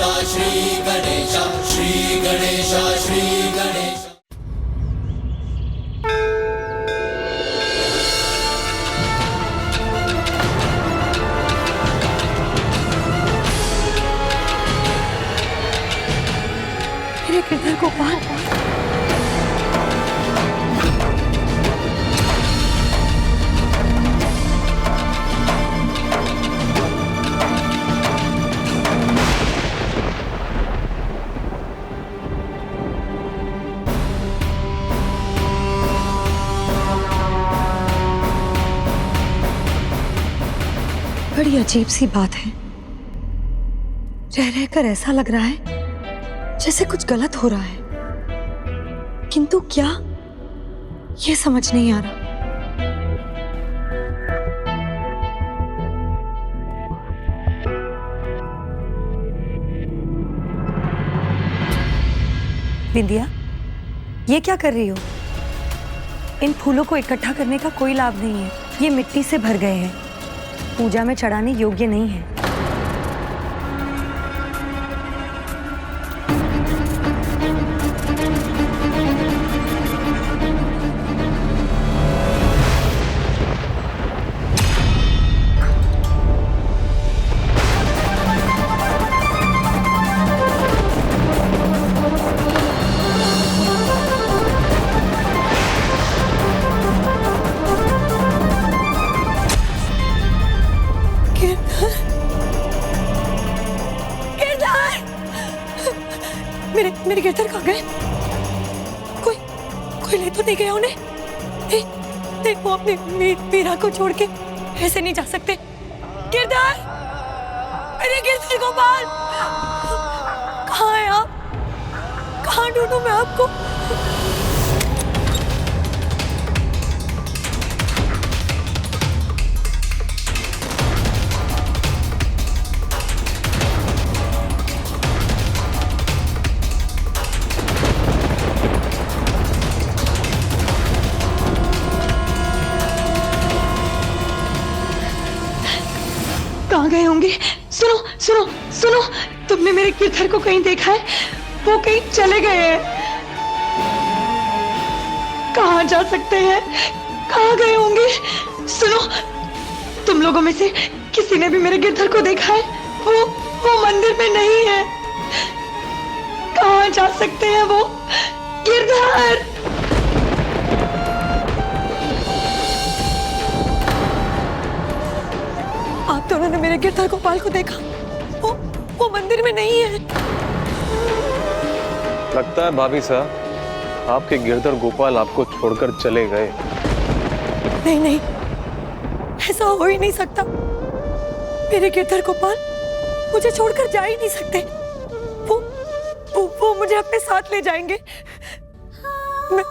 श्री गणेश, श्री गणेश, श्री गणेश। मेरे गिरधर गोपाल, बड़ी अजीब सी बात है। रह रहकर ऐसा लग रहा है जैसे कुछ गलत हो रहा है, किंतु क्या, ये समझ नहीं आ रहा। बिंदिया, ये क्या कर रही हो? इन फूलों को इकट्ठा करने का कोई लाभ नहीं है। ये मिट्टी से भर गए हैं, पूजा में चढ़ाने योग्य नहीं है। मेरे गिरधर कहाँ गए? कोई ले तो नहीं गया उन्हें? वो अपनी मीरा को छोड़ के ऐसे नहीं जा सकते। गिरधर, मेरे गिरधर गोपाल, कहाँ है आप? कहाँ ढूंढूं मैं आपको? कहाँ गए होंगे? सुनो सुनो सुनो, तुमने मेरे गिरधर को कहीं देखा है? वो कहीं चले गए हैं। कहाँ जा सकते हैं? कहाँ गए होंगे? सुनो, तुम लोगों में से किसी ने भी मेरे गिरधर को देखा है? वो मंदिर में नहीं है। कहाँ जा सकते हैं वो? गिरधर! आप दोनों ने मेरे गिरधर गोपाल को देखा? वो मंदिर में नहीं है। लगता है भाभी साहब, आपके गिरधर गोपाल आपको छोड़कर चले गए। नहीं, ऐसा हो ही नहीं सकता। मेरे गिरधर गोपाल मुझे छोड़कर जा ही नहीं सकते। वो मुझे अपने साथ ले जाएंगे। मैं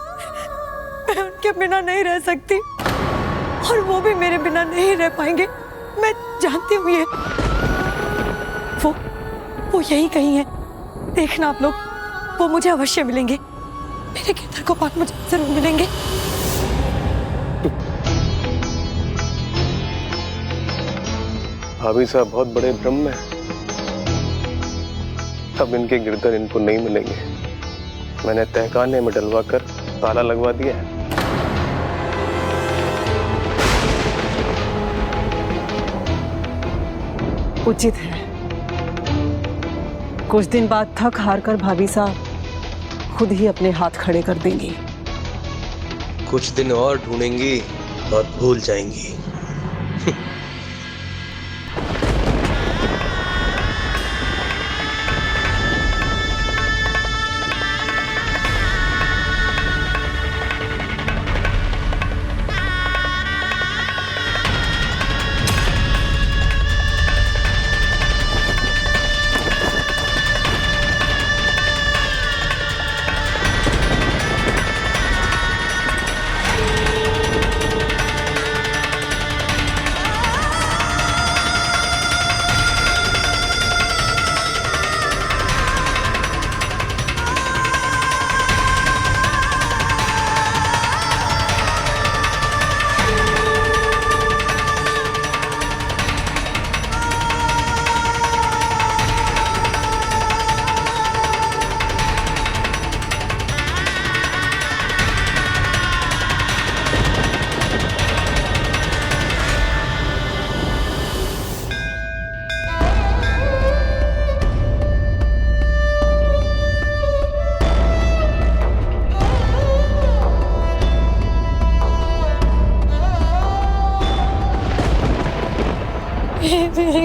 उनके बिना नहीं रह सकती, और वो भी मेरे बिना नहीं रह पाएंगे। मैं जानती हूँ ये। वो यही कहीं है। देखना आप लोग, वो मुझे अवश्य मिलेंगे। मेरे गिरधर गोपाल मुझे जरूर मिलेंगे। भाभी साहब बहुत बड़े भ्रम में। अब इनके गिरधर इनको नहीं मिलेंगे। मैंने तहखाने में डलवा कर ताला लगवा दिया है। उचित है। कुछ दिन बाद थक हार कर भाभी साहब खुद ही अपने हाथ खड़े कर देंगी। कुछ दिन और ढूंढेंगी और भूल जाएंगी।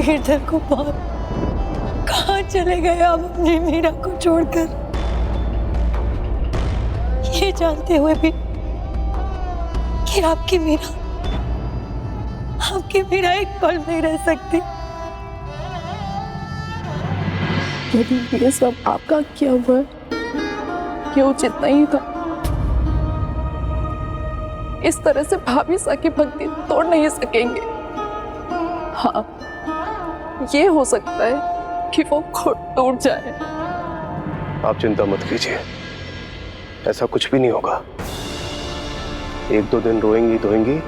गिरधर गोपाल, कहाँ चले गए आप अपनी मीरा को छोड़कर? ये जानते हुए भी कि आपकी मीरा एक पल नहीं रह सकती। यदि ये सब आपका किया हुआ है, ये उचित नहीं था। इस तरह से भाभी सा की भक्ति तोड़ नहीं सकेंगे। हाँ, ये हो सकता है कि वो खुद टूट जाए। आप चिंता मत कीजिए, ऐसा कुछ भी नहीं होगा। 1-2 दिन रोएंगी धोएंगी,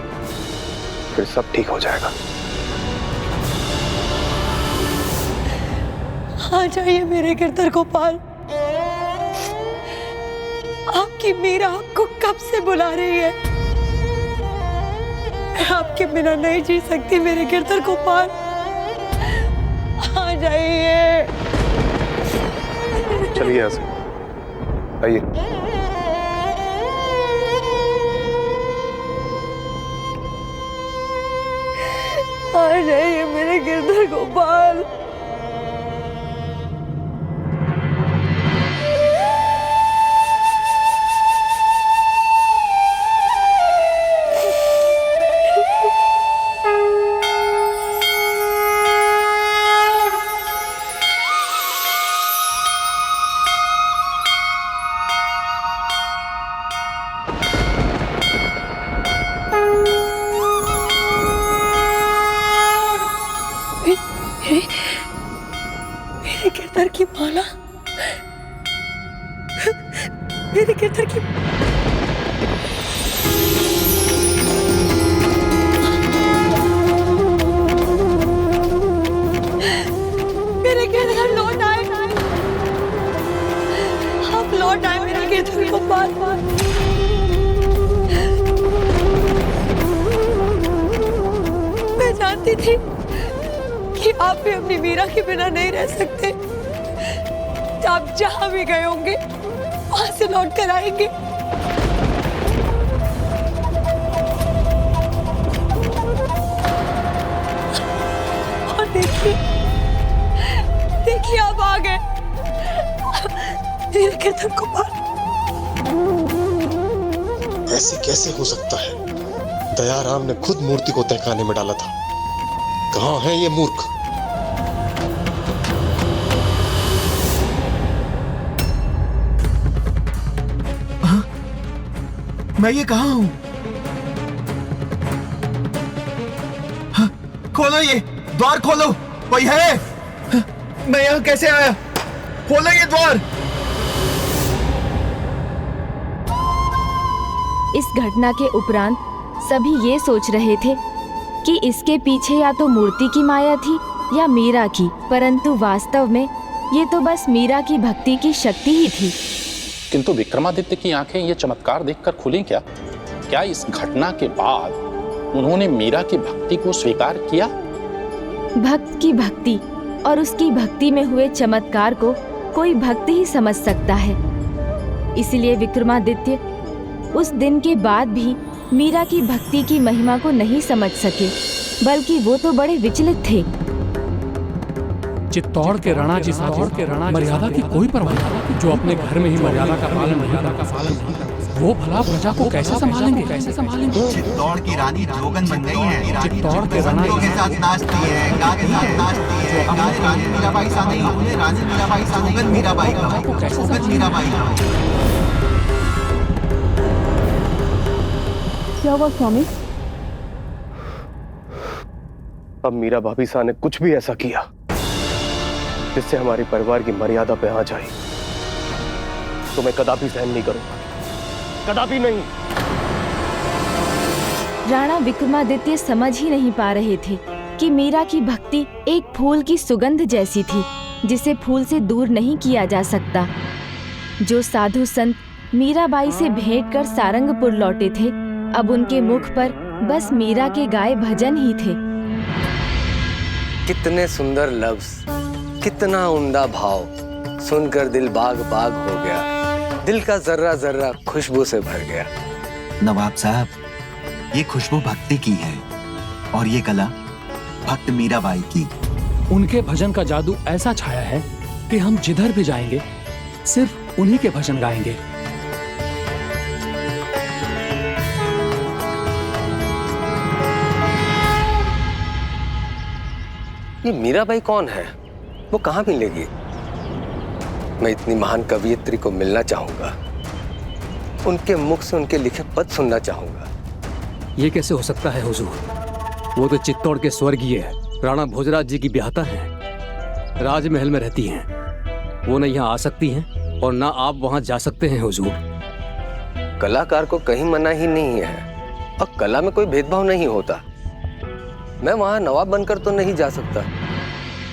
फिर सब ठीक हो जाएगा। आ जाइए मेरे गिरधर गोपाल, आपकी मीरा आपको कब से बुला रही है। मैं आपके बिना नहीं जी सकती मेरे गिरधर गोपाल, आ जाइए। चलिए यहाँ से, आइए। आ जाइए मेरे गिरधर गोपाल। मेरे गिरधर की माला, मेरे गिरधर की मेरे गिरधर लौट आए, आप लौट आए मेरे गिरधर को बार बार। मैं जानती थी कि आप भी अपनी मीरा के बिना नहीं रह सकते। आप जहां भी गए होंगे वहां से लौट कर आएंगे। और देखिए आप आ गए मेरे गिरधर गोपाल। ऐसे कैसे हो सकता है? दयाराम ने खुद मूर्ति को तहखाने में डाला था। कहाँ है ये मूर्ख? मैं ये कहाँ हूँ? खोलो, ये द्वार खोलो, कोई है? मैं यहाँ कैसे आया? खोलो ये द्वार। इस घटना के उपरांत सभी ये सोच रहे थे कि इसके पीछे या तो मूर्ति की माया थी या मीरा की, परंतु वास्तव में ये तो बस मीरा की भक्ति की शक्ति ही थी। किंतु विक्रमादित्य की आंखें ये चमत्कार देखकर खुली क्या? क्या इस घटना के बाद उन्होंने मीरा की भक्ति को स्वीकार किया? भक्त की भक्ति और उसकी भक्ति में हुए चमत्कार को कोई भक्त ही समझ सकता है। इसलिए विक्रमादित्य उस दिन के बाद भी मीरा की भक्ति की महिमा को नहीं समझ सके, बल्कि वो तो बड़े विचलित थे। चित्तौड़ के राणा जी मर्यादा की कोई परवाह नहीं, जो अपने घर में ही मर्यादा का पालन नहीं करता, वो भला प्रजा को कैसे संभालेंगे? चित्तौड़ की रानी जोगन बन गई है। चित्तौड़ के राणा के साथ नाचती है, गा के साथ नाचती है। रानी मीराबाई सा नहीं, रानी मीराबाई सा नहीं, जोगन मीराबाई का, जोगन मीराबाई का। क्या हुआ स्वामी? अब मीरा भाभी सा ने कुछ भी ऐसा किया जिससे हमारे परिवार की मर्यादा पे आ जाए तो मैं कदापि सहन नहीं करूंगा, कदापि नहीं। राणा विक्रमादित्य समझ ही नहीं पा रहे थे कि मीरा की भक्ति एक फूल की सुगंध जैसी थी, जिसे फूल से दूर नहीं किया जा सकता। जो साधु संत मीराबाई से भेंट कर सारंगपुर लौटे थे, अब उनके मुख पर बस मीरा के गाए भजन ही थे। कितने सुंदर लफ्ज, कितना उम्दा भाव, सुनकर दिल बाग बाग हो गया। दिल का जर्रा जर्रा खुशबू से भर गया। नवाब साहब, ये खुशबू भक्ति की है और ये कला भक्त मीराबाई की। उनके भजन का जादू ऐसा छाया है कि हम जिधर भी जाएंगे सिर्फ उन्हीं के भजन गाएंगे। ये मीराबाई कौन है? वो कहाँ मिलेगी? मैं इतनी महान कवियत्री को मिलना चाहूंगा, उनके मुख से उनके लिखे पद सुनना चाहूंगा। ये कैसे हो सकता है हुजूर? वो तो चित्तौड़ के स्वर्गीय राणा भोजराज जी की ब्याहता हैं, राजमहल में रहती हैं। वो न यहाँ आ सकती हैं और ना आप वहाँ जा सकते हैं हुजूर। कलाकार को कहीं मना ही नहीं है और कला में कोई भेदभाव नहीं होता। मैं वहाँ नवाब बनकर तो नहीं जा सकता,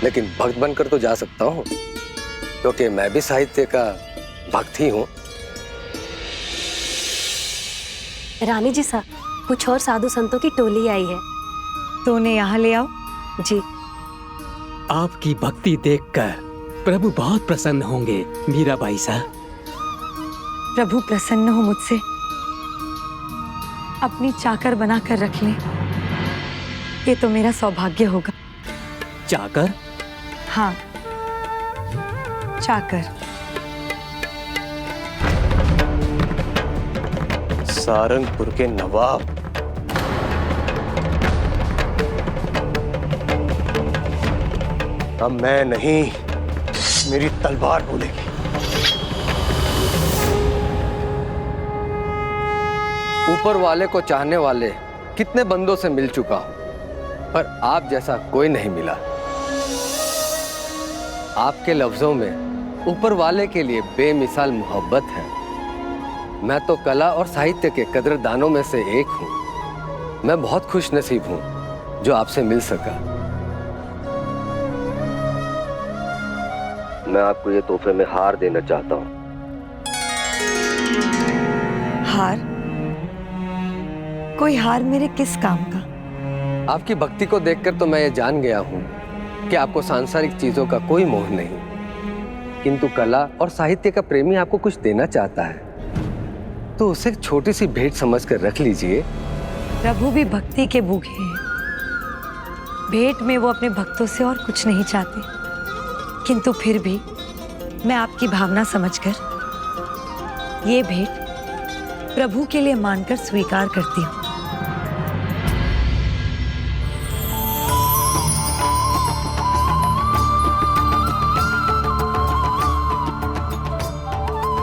लेकिन भक्त बनकर तो जा सकता हूँ, क्योंकि मैं भी साहित्य का भक्त ही हूँ। रानी जी साहब, कुछ और साधु संतों की टोली आई है, तो उन्हें यहाँ ले आओ। जी। आपकी भक्ति देखकर प्रभु बहुत प्रसन्न होंगे मीराबाई साहब। प्रभु प्रसन्न हो मुझसे, अपनी चाकर बनाकर रख लें, ये तो मेरा सौभाग्य होगा। चाकर? हाँ, चाकर। सारंगपुर के नवाब। अब मैं नहीं, मेरी तलवार बोलेगी। ऊपर वाले को चाहने वाले कितने बंदों से मिल चुका हूं, पर आप जैसा कोई नहीं मिला। आपके लफ्जों में ऊपर वाले के लिए बेमिसाल मोहब्बत है। मैं तो कला और साहित्य के कदरदानों में से एक हूं। मैं बहुत खुश नसीब हूं जो आपसे मिल सका। मैं आपको ये तोहफे में हार देना चाहता हूं। हार? कोई हार मेरे किस काम का? आपकी भक्ति को देखकर तो मैं ये जान गया हूं कि आपको सांसारिक चीजों का कोई मोह नहीं, किंतु कला और साहित्य का प्रेमी आपको कुछ देना चाहता है, तो उसे एक छोटी सी भेंट समझकर रख लीजिए। प्रभु भी भक्ति के भूखे हैं। भेंट में वो अपने भक्तों से और कुछ नहीं चाहते, किंतु फिर भी मैं आपकी भावना समझकर ये भेंट प्रभु के लिए मानकर स्वीकार करती हूँ।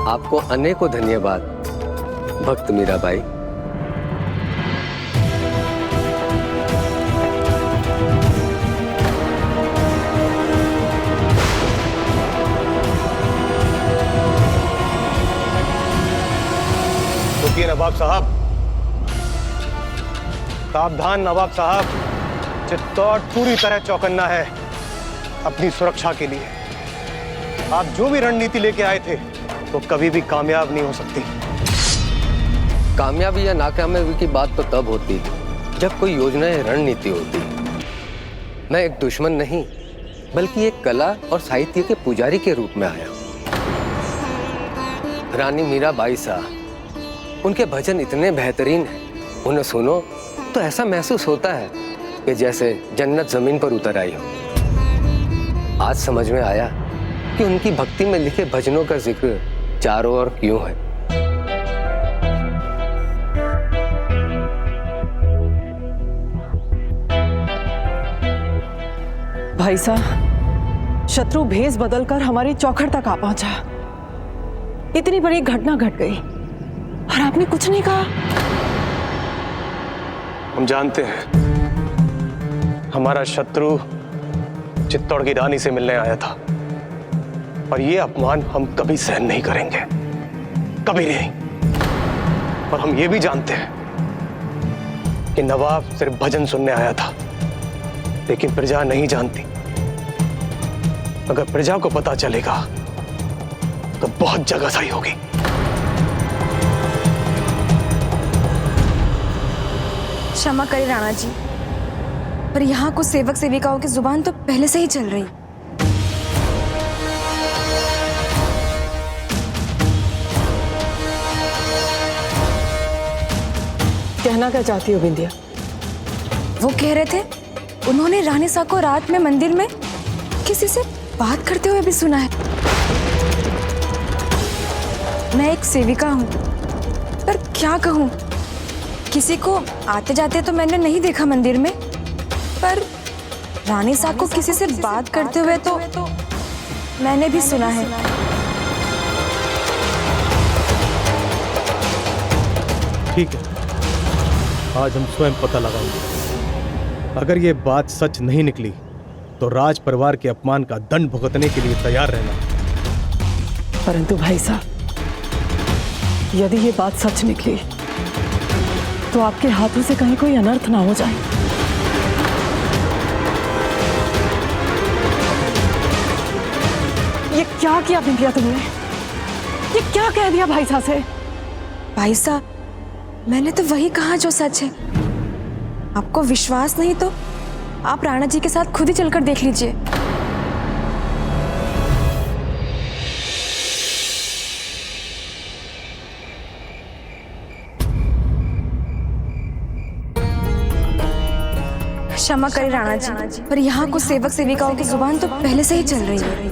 आपको अनेकों धन्यवाद भक्त मीराबाई। रुकिए नवाब साहब, सावधान नवाब साहब, चित्तौड़ पूरी तरह चौकन्ना है अपनी सुरक्षा के लिए। आप जो भी रणनीति लेके आए थे वो कभी भी कामयाब नहीं हो सकती। कामयाबी या नाकामयाबी की बात तो तब होती जब कोई योजना या रणनीति होती। मैं एक दुश्मन नहीं, बल्कि एक कला और साहित्य के पुजारी के रूप में आया हूं। रानी मीराबाई साहब, उनके भजन इतने बेहतरीन हैं, उन्हें सुनो तो ऐसा महसूस होता है कि जैसे जन्नत जमीन पर उतर आई हो। आज समझ में आया कि उनकी भक्ति में लिखे भजनों का जिक्र चारों ओर क्यों है। भाई साहब, शत्रु भेष बदलकर हमारी चौखट तक आ पहुंचा। इतनी बड़ी घटना घट गई और आपने कुछ नहीं कहा। हम जानते हैं हमारा शत्रु चित्तौड़ की रानी से मिलने आया था, और ये अपमान हम कभी सहन नहीं करेंगे, कभी नहीं। और हम ये भी जानते हैं कि नवाब सिर्फ भजन सुनने आया था, लेकिन प्रजा नहीं जानती। अगर प्रजा को पता चलेगा तो बहुत जगहसाई होगी। क्षमा करें राणा जी, पर यहाँ कुछ सेवक सेविकाओं की जुबान तो पहले से ही चल रही। कहना क्या चाहती हो बिंदिया? वो कह रहे थे उन्होंने रानी साहब को रात में मंदिर में किसी से बात करते हुए भी सुना है। मैं एक सेविका हूँ, पर क्या कहूँ, किसी को आते जाते तो मैंने नहीं देखा मंदिर में, पर रानी साहब को किसी से बात करते हुए तो मैंने भी सुना है। ठीक है, आज हम स्वयं पता लगाएंगे। अगर ये बात सच नहीं निकली तो राज परिवार के अपमान का दंड भुगतने के लिए तैयार रहना। परंतु भाई साहब, यदि ये बात सच निकली तो आपके हाथों से कहीं कोई अनर्थ ना हो जाए। ये क्या किया बिंदिया तुमने? ये क्या कह दिया भाई साहब से? भाई साहब, मैंने तो वही कहा जो सच है। आपको विश्वास नहीं तो आप राणा जी के साथ खुद ही चलकर देख लीजिए। क्षमा करें राणा जी, पर यहाँ कुछ सेवक सेविकाओं की जुबान तो पहले से ही चल रही है।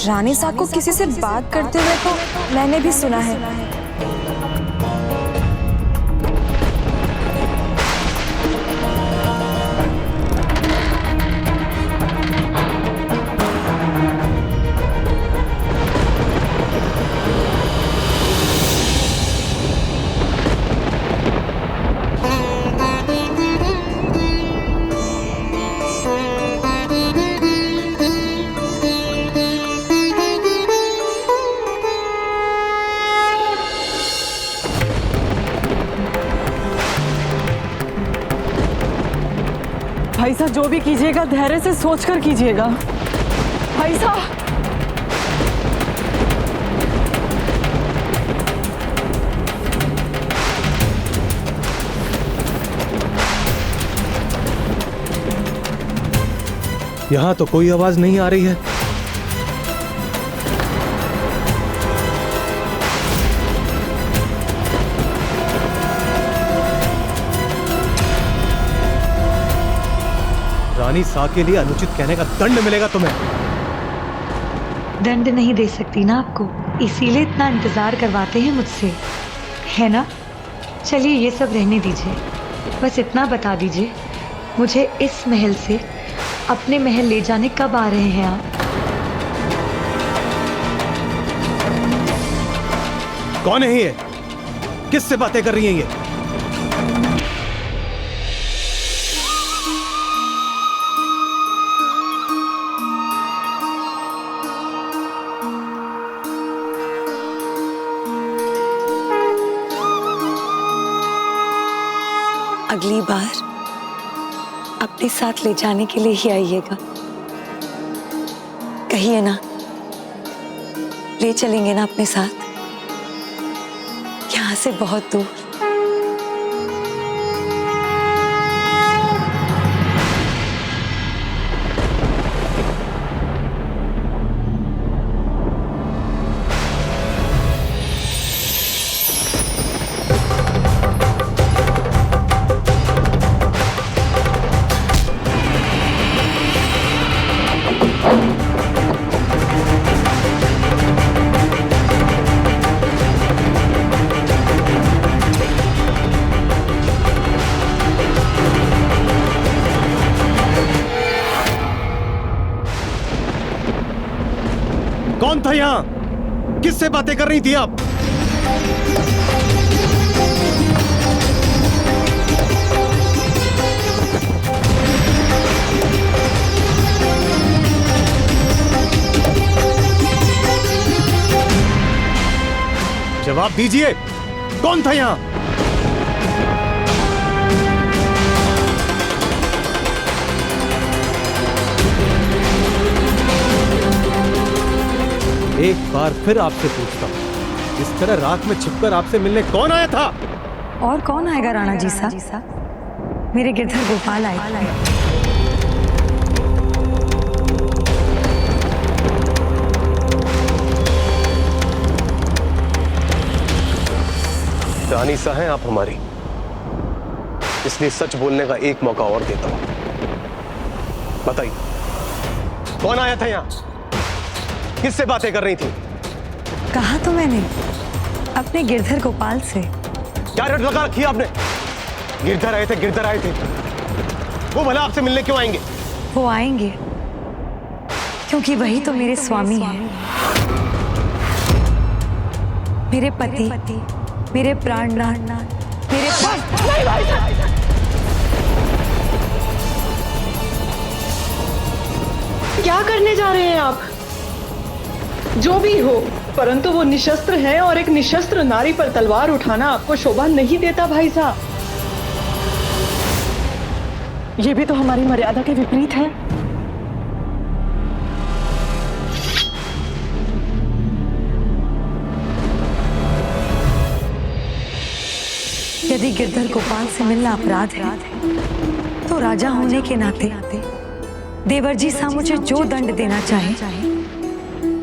रानी साहब को किसी से बात करते हुए तो मैंने भी सुना है। भाई साहब, जो भी कीजिएगा धैर्य से सोचकर कीजिएगा। भाई साहब, यहां तो कोई आवाज नहीं आ रही है। रानी साहब के लिए अनुचित कहने का दंड मिलेगा तुम्हें। दंड नहीं दे सकती ना आपको, इसीलिए इतना इंतजार करवाते हैं मुझसे, है ना? चलिए ये सब रहने दीजिए, बस इतना बता दीजिए, मुझे इस महल से अपने महल ले जाने कब आ रहे हैं आप? कौन है ये? किससे बातें कर रही हैं ये? अगली बार अपने साथ ले जाने के लिए ही आइएगा। कहिए ना, ले चलेंगे ना अपने साथ, यहाँ से बहुत दूर। कौन था यहां? किससे बातें कर रही थी आप? जवाब दीजिए, कौन था यहां? एक बार फिर आपसे पूछता हूं, इस तरह रात में छिपकर आपसे मिलने कौन आया था? और कौन आएगा राणा जी साहब? मेरे गिरधर गोपाल आए। रानी सा हैं आप हमारी, इसलिए सच बोलने का एक मौका और देता हूं। बताइए, कौन आया था यहाँ? किससे बातें कर रही थी? कहा तो मैंने, अपने गिरधर गोपाल से। क्या रट लगा रखी है आपने? गिरधर आए थे, गिरधर आए थे। वो भला आपसे मिलने क्यों आएंगे? वो आएंगे क्योंकि वही तो मेरे स्वामी हैं, मेरे पति, मेरे प्राणनाथ, मेरे क्या करने जा रहे हैं आप? जो भी हो, परंतु वो निशस्त्र है और एक निशस्त्र नारी पर तलवार उठाना आपको शोभा नहीं देता भाई साहब। ये भी तो हमारी मर्यादा के विपरीत है। यदि गिरधर गोपाल से मिलना अपराध है, तो राजा होने के नाते देवर जी साहब मुझे जो दंड देना चाहे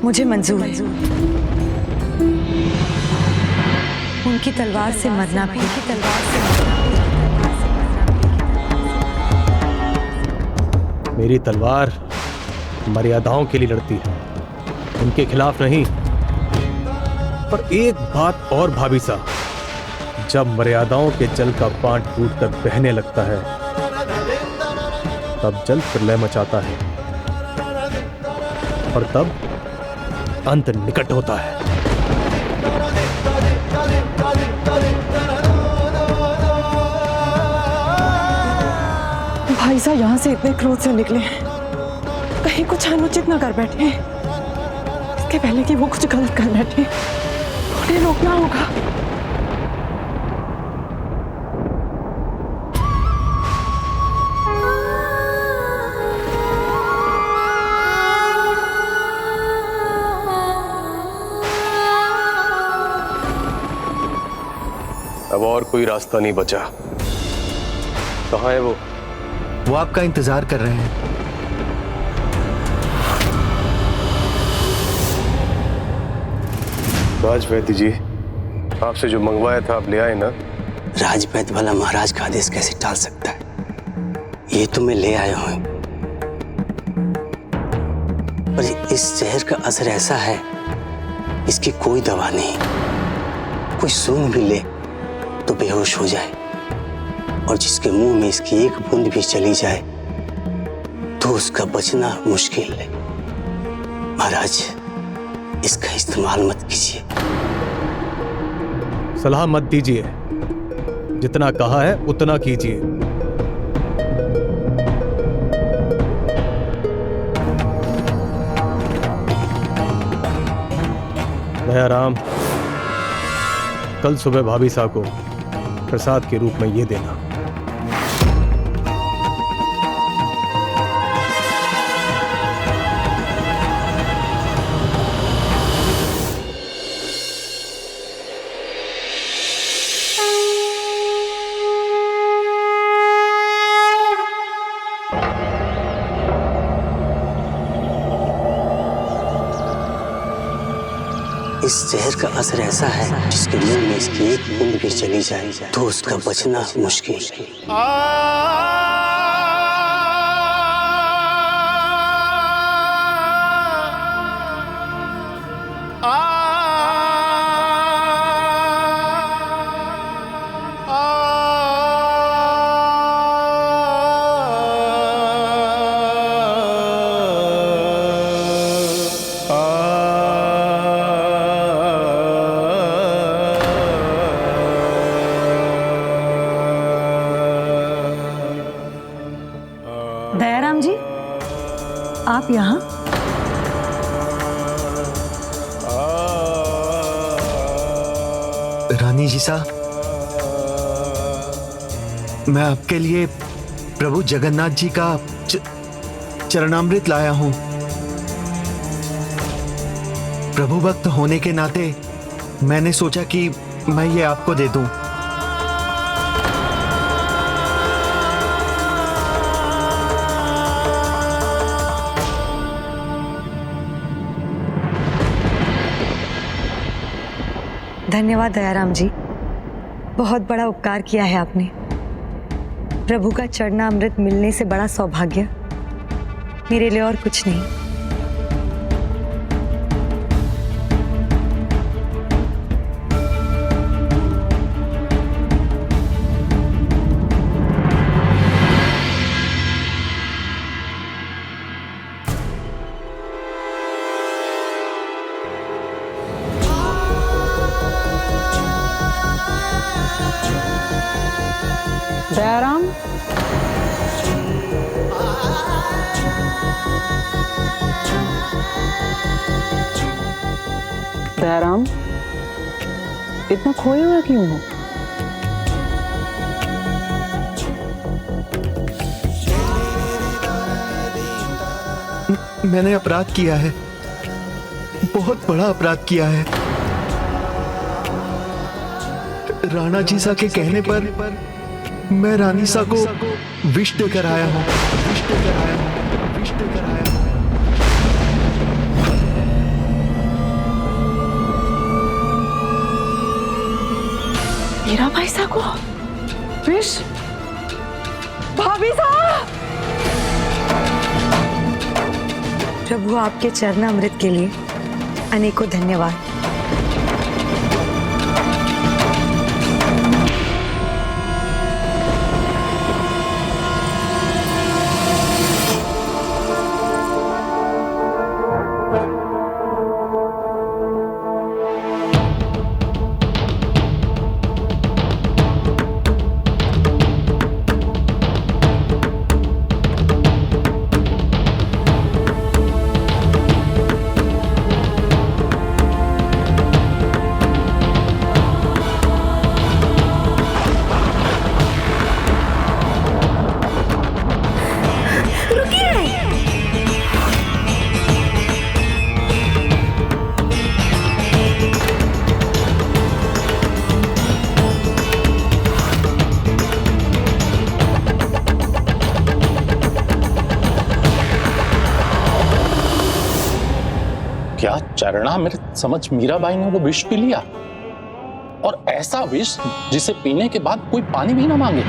मुझे मंजूर है। उनकी तलवार से मरना भी, मेरी तलवार मर्यादाओं के लिए लड़ती है, उनके खिलाफ नहीं। पर एक बात और भाभी साहब, जब मर्यादाओं के जल का बांध टूटकर बहने लगता है, तब जल प्रलय मचाता है और तब अंत निकट होता है। भाई साहब यहाँ से इतने क्रोध से निकले हैं, कहीं कुछ अनुचित ना कर बैठे। इसके पहले कि वो कुछ गलत कर बैठे, उन्हें रोकना होगा। अब और कोई रास्ता नहीं बचा। कहाँ है वो? वो आपका इंतजार कर रहे हैं। राजवैद्य जी, आपसे जो मंगवाया था आप ले आए ना? राजवैद्य वाला महाराज का आदेश कैसे टाल सकता है? ये तो मैं ले आया हूं, पर इस जहर का असर ऐसा है, इसकी कोई दवा नहीं। कोई सूंघ भी ले तो बेहोश हो जाए, और जिसके मुंह में इसकी एक बूंद भी चली जाए तो उसका बचना मुश्किल है। महाराज, इसका इस्तेमाल मत कीजिए। सलाह मत दीजिए, जितना कहा है उतना कीजिए। दयाराम, कल सुबह भाभी साहब को प्रसाद के रूप में ये देना। इस जहर का असर ऐसा है, जिसके मुंह में इसकी एक बूंद भी चली जाए तो उसका बचना मुश्किल है। दयाराम जी, आप यहाँ? रानी जी साहब, मैं आपके लिए प्रभु जगन्नाथ जी का चरणामृत लाया हूं। प्रभु भक्त होने के नाते मैंने सोचा कि मैं ये आपको दे दूं। धन्यवाद दयाराम जी, बहुत बड़ा उपकार किया है आपने। प्रभु का चरणामृत मिलने से बड़ा सौभाग्य मेरे लिए और कुछ नहीं। दयाराम, दयाराम, इतना खोए हुआ क्यों हो? मैंने अपराध किया है, बहुत बड़ा अपराध किया है। राणा जी सा के कहने पर मैं रानी सा को विष देकर आया हूँ। मीरा भाई सा को विष? भाभी सा! प्रभु, आपके चरणामृत के लिए अनेकों धन्यवाद। क्या चरणामृत समझ मीराबाई ने वो विष पी लिया? और ऐसा विष जिसे पीने के बाद कोई पानी भी ना मांगे।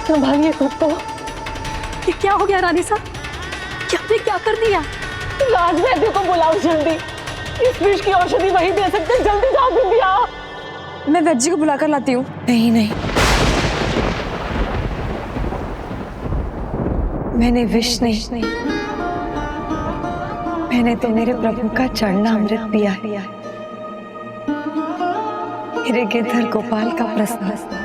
संभालिए खुद को। ये क्या हो गया रानी साहब? क्या आपने क्या कर दिया? राज वैद्य को बुलाओ जल्दी। इस विष की औषधि वही दे सकते हैं। जल्दी जाओ बिंदिया। मैं वैद्य जी को बुलाकर लाती हूँ। नहीं नहीं, मैंने विष नहीं, मैंने तो मेरे प्रभु का चरणामृत पिया है, मेरे गिरधर गोपाल का प्रसाद।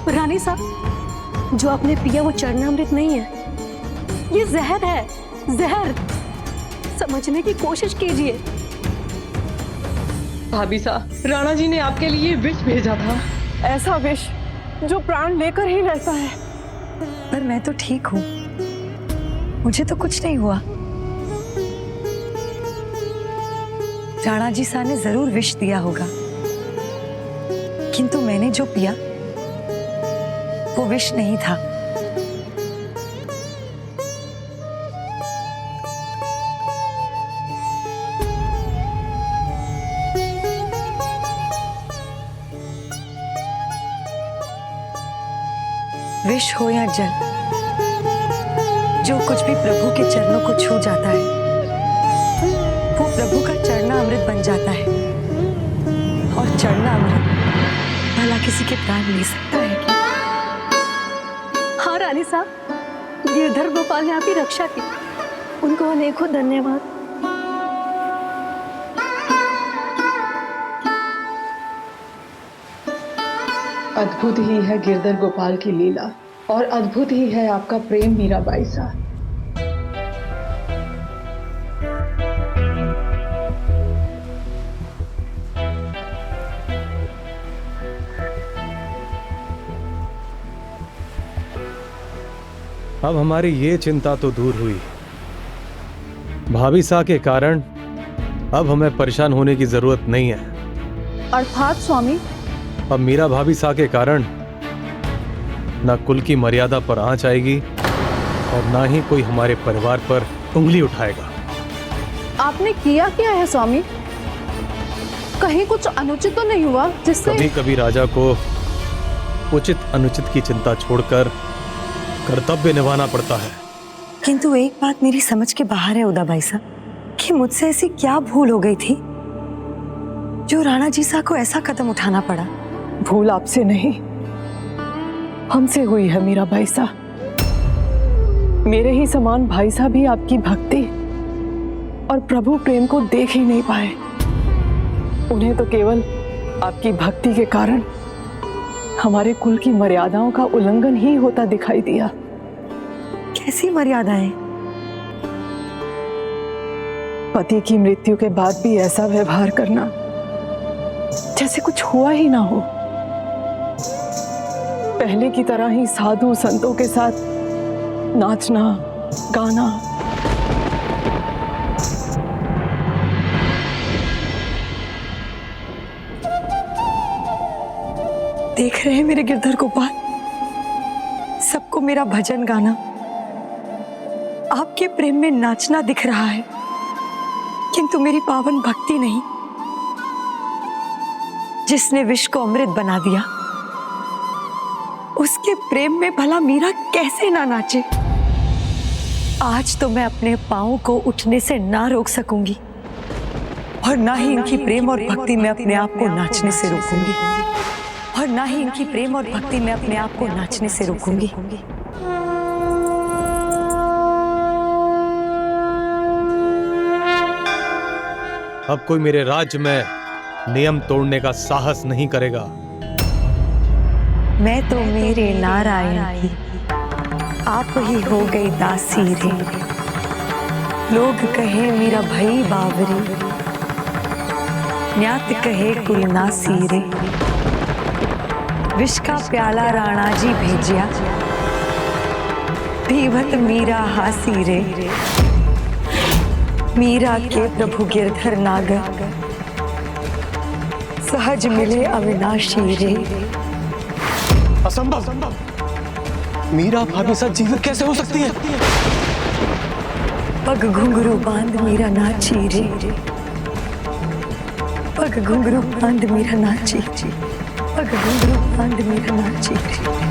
रानी साहब, जो आपने पिया वो चरणामृत नहीं है, ये जहर है, जहर। समझने की कोशिश कीजिए। भाभी साहब, राणा जी ने आपके लिए विष भेजा था। ऐसा विष जो प्राण लेकर ही रहता है। पर मैं तो ठीक हूँ, मुझे तो कुछ नहीं हुआ। राणा जी सा ने जरूर विष दिया होगा, किंतु मैंने जो पिया वो विष नहीं था। विष हो या जल, जो कुछ भी प्रभु के चरणों को छू जाता है वो प्रभु का चरणामृत बन जाता है। और चरणामृत भला किसी के प्राण ले सकता है क्या? हाँ रानी साहब, गिरधर गोपाल ने आपकी रक्षा की, उनको अनेकों धन्यवाद। अद्भुत ही है गिरधर गोपाल की लीला और अद्भुत ही है आपका प्रेम मीराबाई साहब। अब हमारी ये चिंता तो दूर हुई। भाभी सा के कारण अब हमें परेशान होने की जरूरत नहीं है। अर्थात स्वामी? अब मीरा भाभी सा के कारण न कुल की मर्यादा पर आंच आएगी और ना ही कोई हमारे परिवार पर उंगली उठाएगा। आपने किया क्या है स्वामी? कहीं कुछ अनुचित तो नहीं हुआ जिससे? कभी कभी राजा को उचित अनुचित की चिंता छोड़कर कर्तव्य निभाना पड़ता है। किंतु एक बात मेरी समझ के बाहर है उदाबाई साहब कि मुझसे ऐसी क्या भूल हो गई थी जो राणा जी सा को ऐसा कदम उठाना पड़ा। भूल आपसे नहीं, हमसे हुई है मीराबाई साहब। मेरे ही समान भाई साहब भी आपकी भक्ति और प्रभु प्रेम को देख ही नहीं पाए। उन्हें तो केवल आपकी भक्ति के कारण हमारे कुल की मर्यादाओं का उल्लंघन ही होता दिखाई दिया। कैसी मर्यादाएं? पति की मृत्यु के बाद भी ऐसा व्यवहार करना जैसे कुछ हुआ ही ना हो। पहले की तरह ही साधु संतों के साथ नाचना गाना। देख रहे हैं मेरे गिरधर गोपाल, सबको मेरा भजन गाना, आपके प्रेम में नाचना दिख रहा है, किंतु मेरी पावन भक्ति नहीं। जिसने विष को अमृत बना दिया उसके प्रेम में भला मीरा कैसे ना नाचे। आज तो मैं अपने पांवों को उठने से ना रोक सकूंगी और ना ही इनकी प्रेम और भक्ति में अपने आप को नाचने से रोकूंगी, और ना ही इनकी प्रेम और भक्ति में अपने आप को नाचने से रोकूंगी। अब कोई मेरे राज्य में नियम तोड़ने का साहस नहीं करेगा। मैं तो मेरे नारायण की आप ही हो गई दासी रे। लोग कहे मेरा भई बावरी, न्यात कहे कुलनासी रे। विष का प्याला राणा जी भेजिया, पीवत मीरा हासी रे। मीरा के प्रभु गिरधर नागर, सहज मिले अविनाशी रे। असंभव। मीरा भाभी साथ जीवित कैसे हो सकती है? पग घुंघरू बांध मीरा नाची रे। पग घुंघरू बांध मीरा नाची, पग घुंघरू बांध मीरा नाची रे।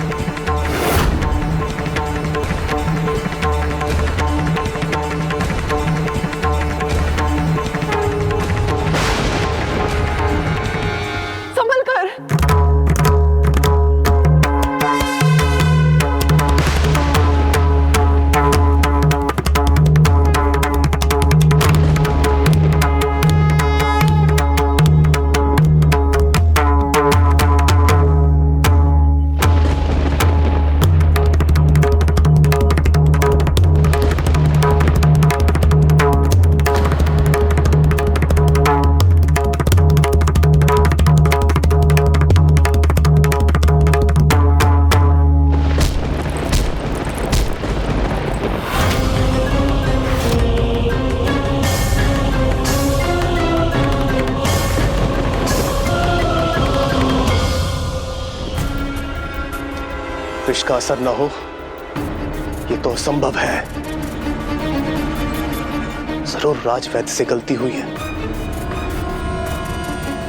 विष का असर न हो ये तो असंभव है। जरूर राजवैद्य से गलती हुई है,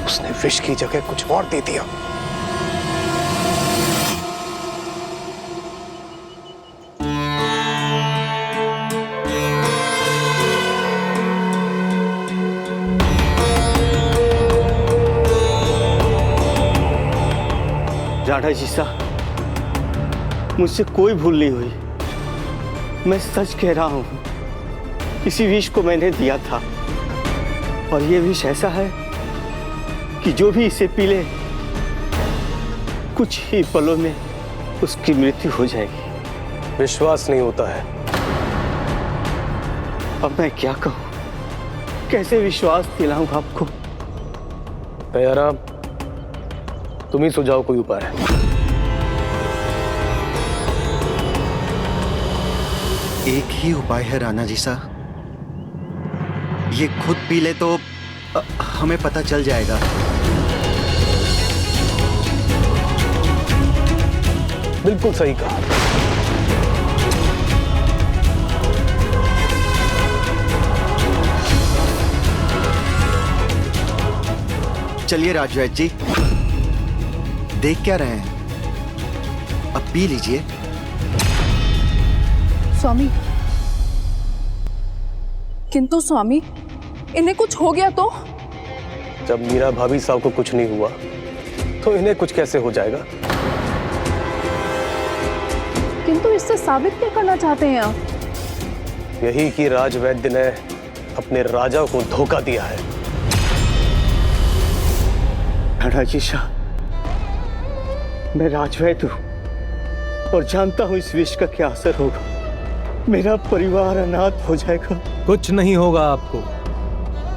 उसने विष की जगह कुछ और दे दिया। राणा जी साहब, मुझसे कोई भूल नहीं हुई। मैं सच कह रहा हूं, इसी विष को मैंने दिया था और ये विष ऐसा है कि जो भी इसे पी ले कुछ ही पलों में उसकी मृत्यु हो जाएगी। विश्वास नहीं होता है। अब मैं क्या कहूं, कैसे विश्वास दिलाऊं आपको? दयाराम, तुम ही सुझाओ कोई उपाय। एक ही उपाय है राणा जी साहब, ये खुद पी ले तो हमें पता चल जाएगा। बिल्कुल सही कहा। चलिए राजवैद्य जी, देख क्या रहे हैं, अब पी लीजिए। स्वामी, किंतु स्वामी, इन्हें कुछ हो गया तो? जब मीरा भाभी साहब को कुछ नहीं हुआ तो इन्हें कुछ कैसे हो जाएगा? किंतु इससे साबित क्या करना चाहते हैं आप? यही कि राजवैद्य ने अपने राजा को धोखा दिया है। राणा जी साहब, मैं राजवैद्य हूं और जानता हूं इस विष का क्या असर होगा। मेरा परिवार अनाथ हो जाएगा। कुछ नहीं होगा आपको।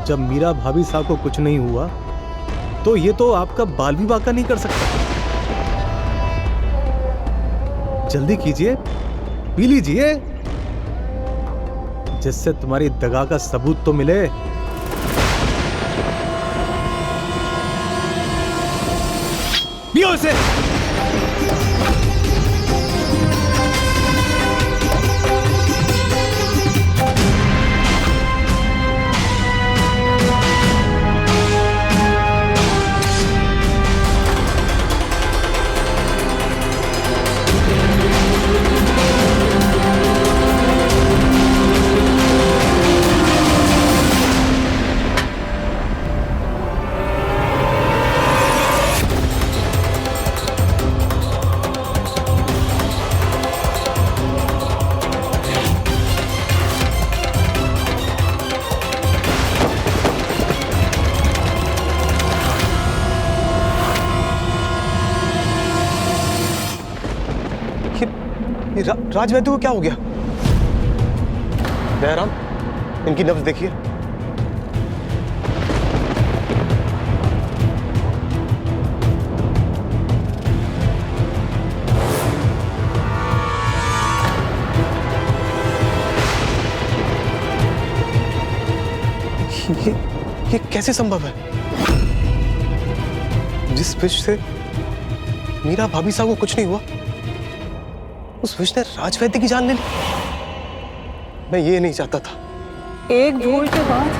जब मीरा भाभी साहब को कुछ नहीं हुआ तो ये तो आपका बाल भी बाका नहीं कर सकता। जल्दी कीजिए, पी लीजिए, जिससे तुम्हारी दगा का सबूत तो मिले। पियो इसे। राजवैद्य को क्या हो गया? दयाराम, इनकी नब्ज देखिए। ये कैसे संभव है? जिस विष से मीरा भाभी साहब को कुछ नहीं हुआ, उस विष ने राजवैद्य की जान ले ली। मैं ये नहीं चाहता था। एक भूल के बाद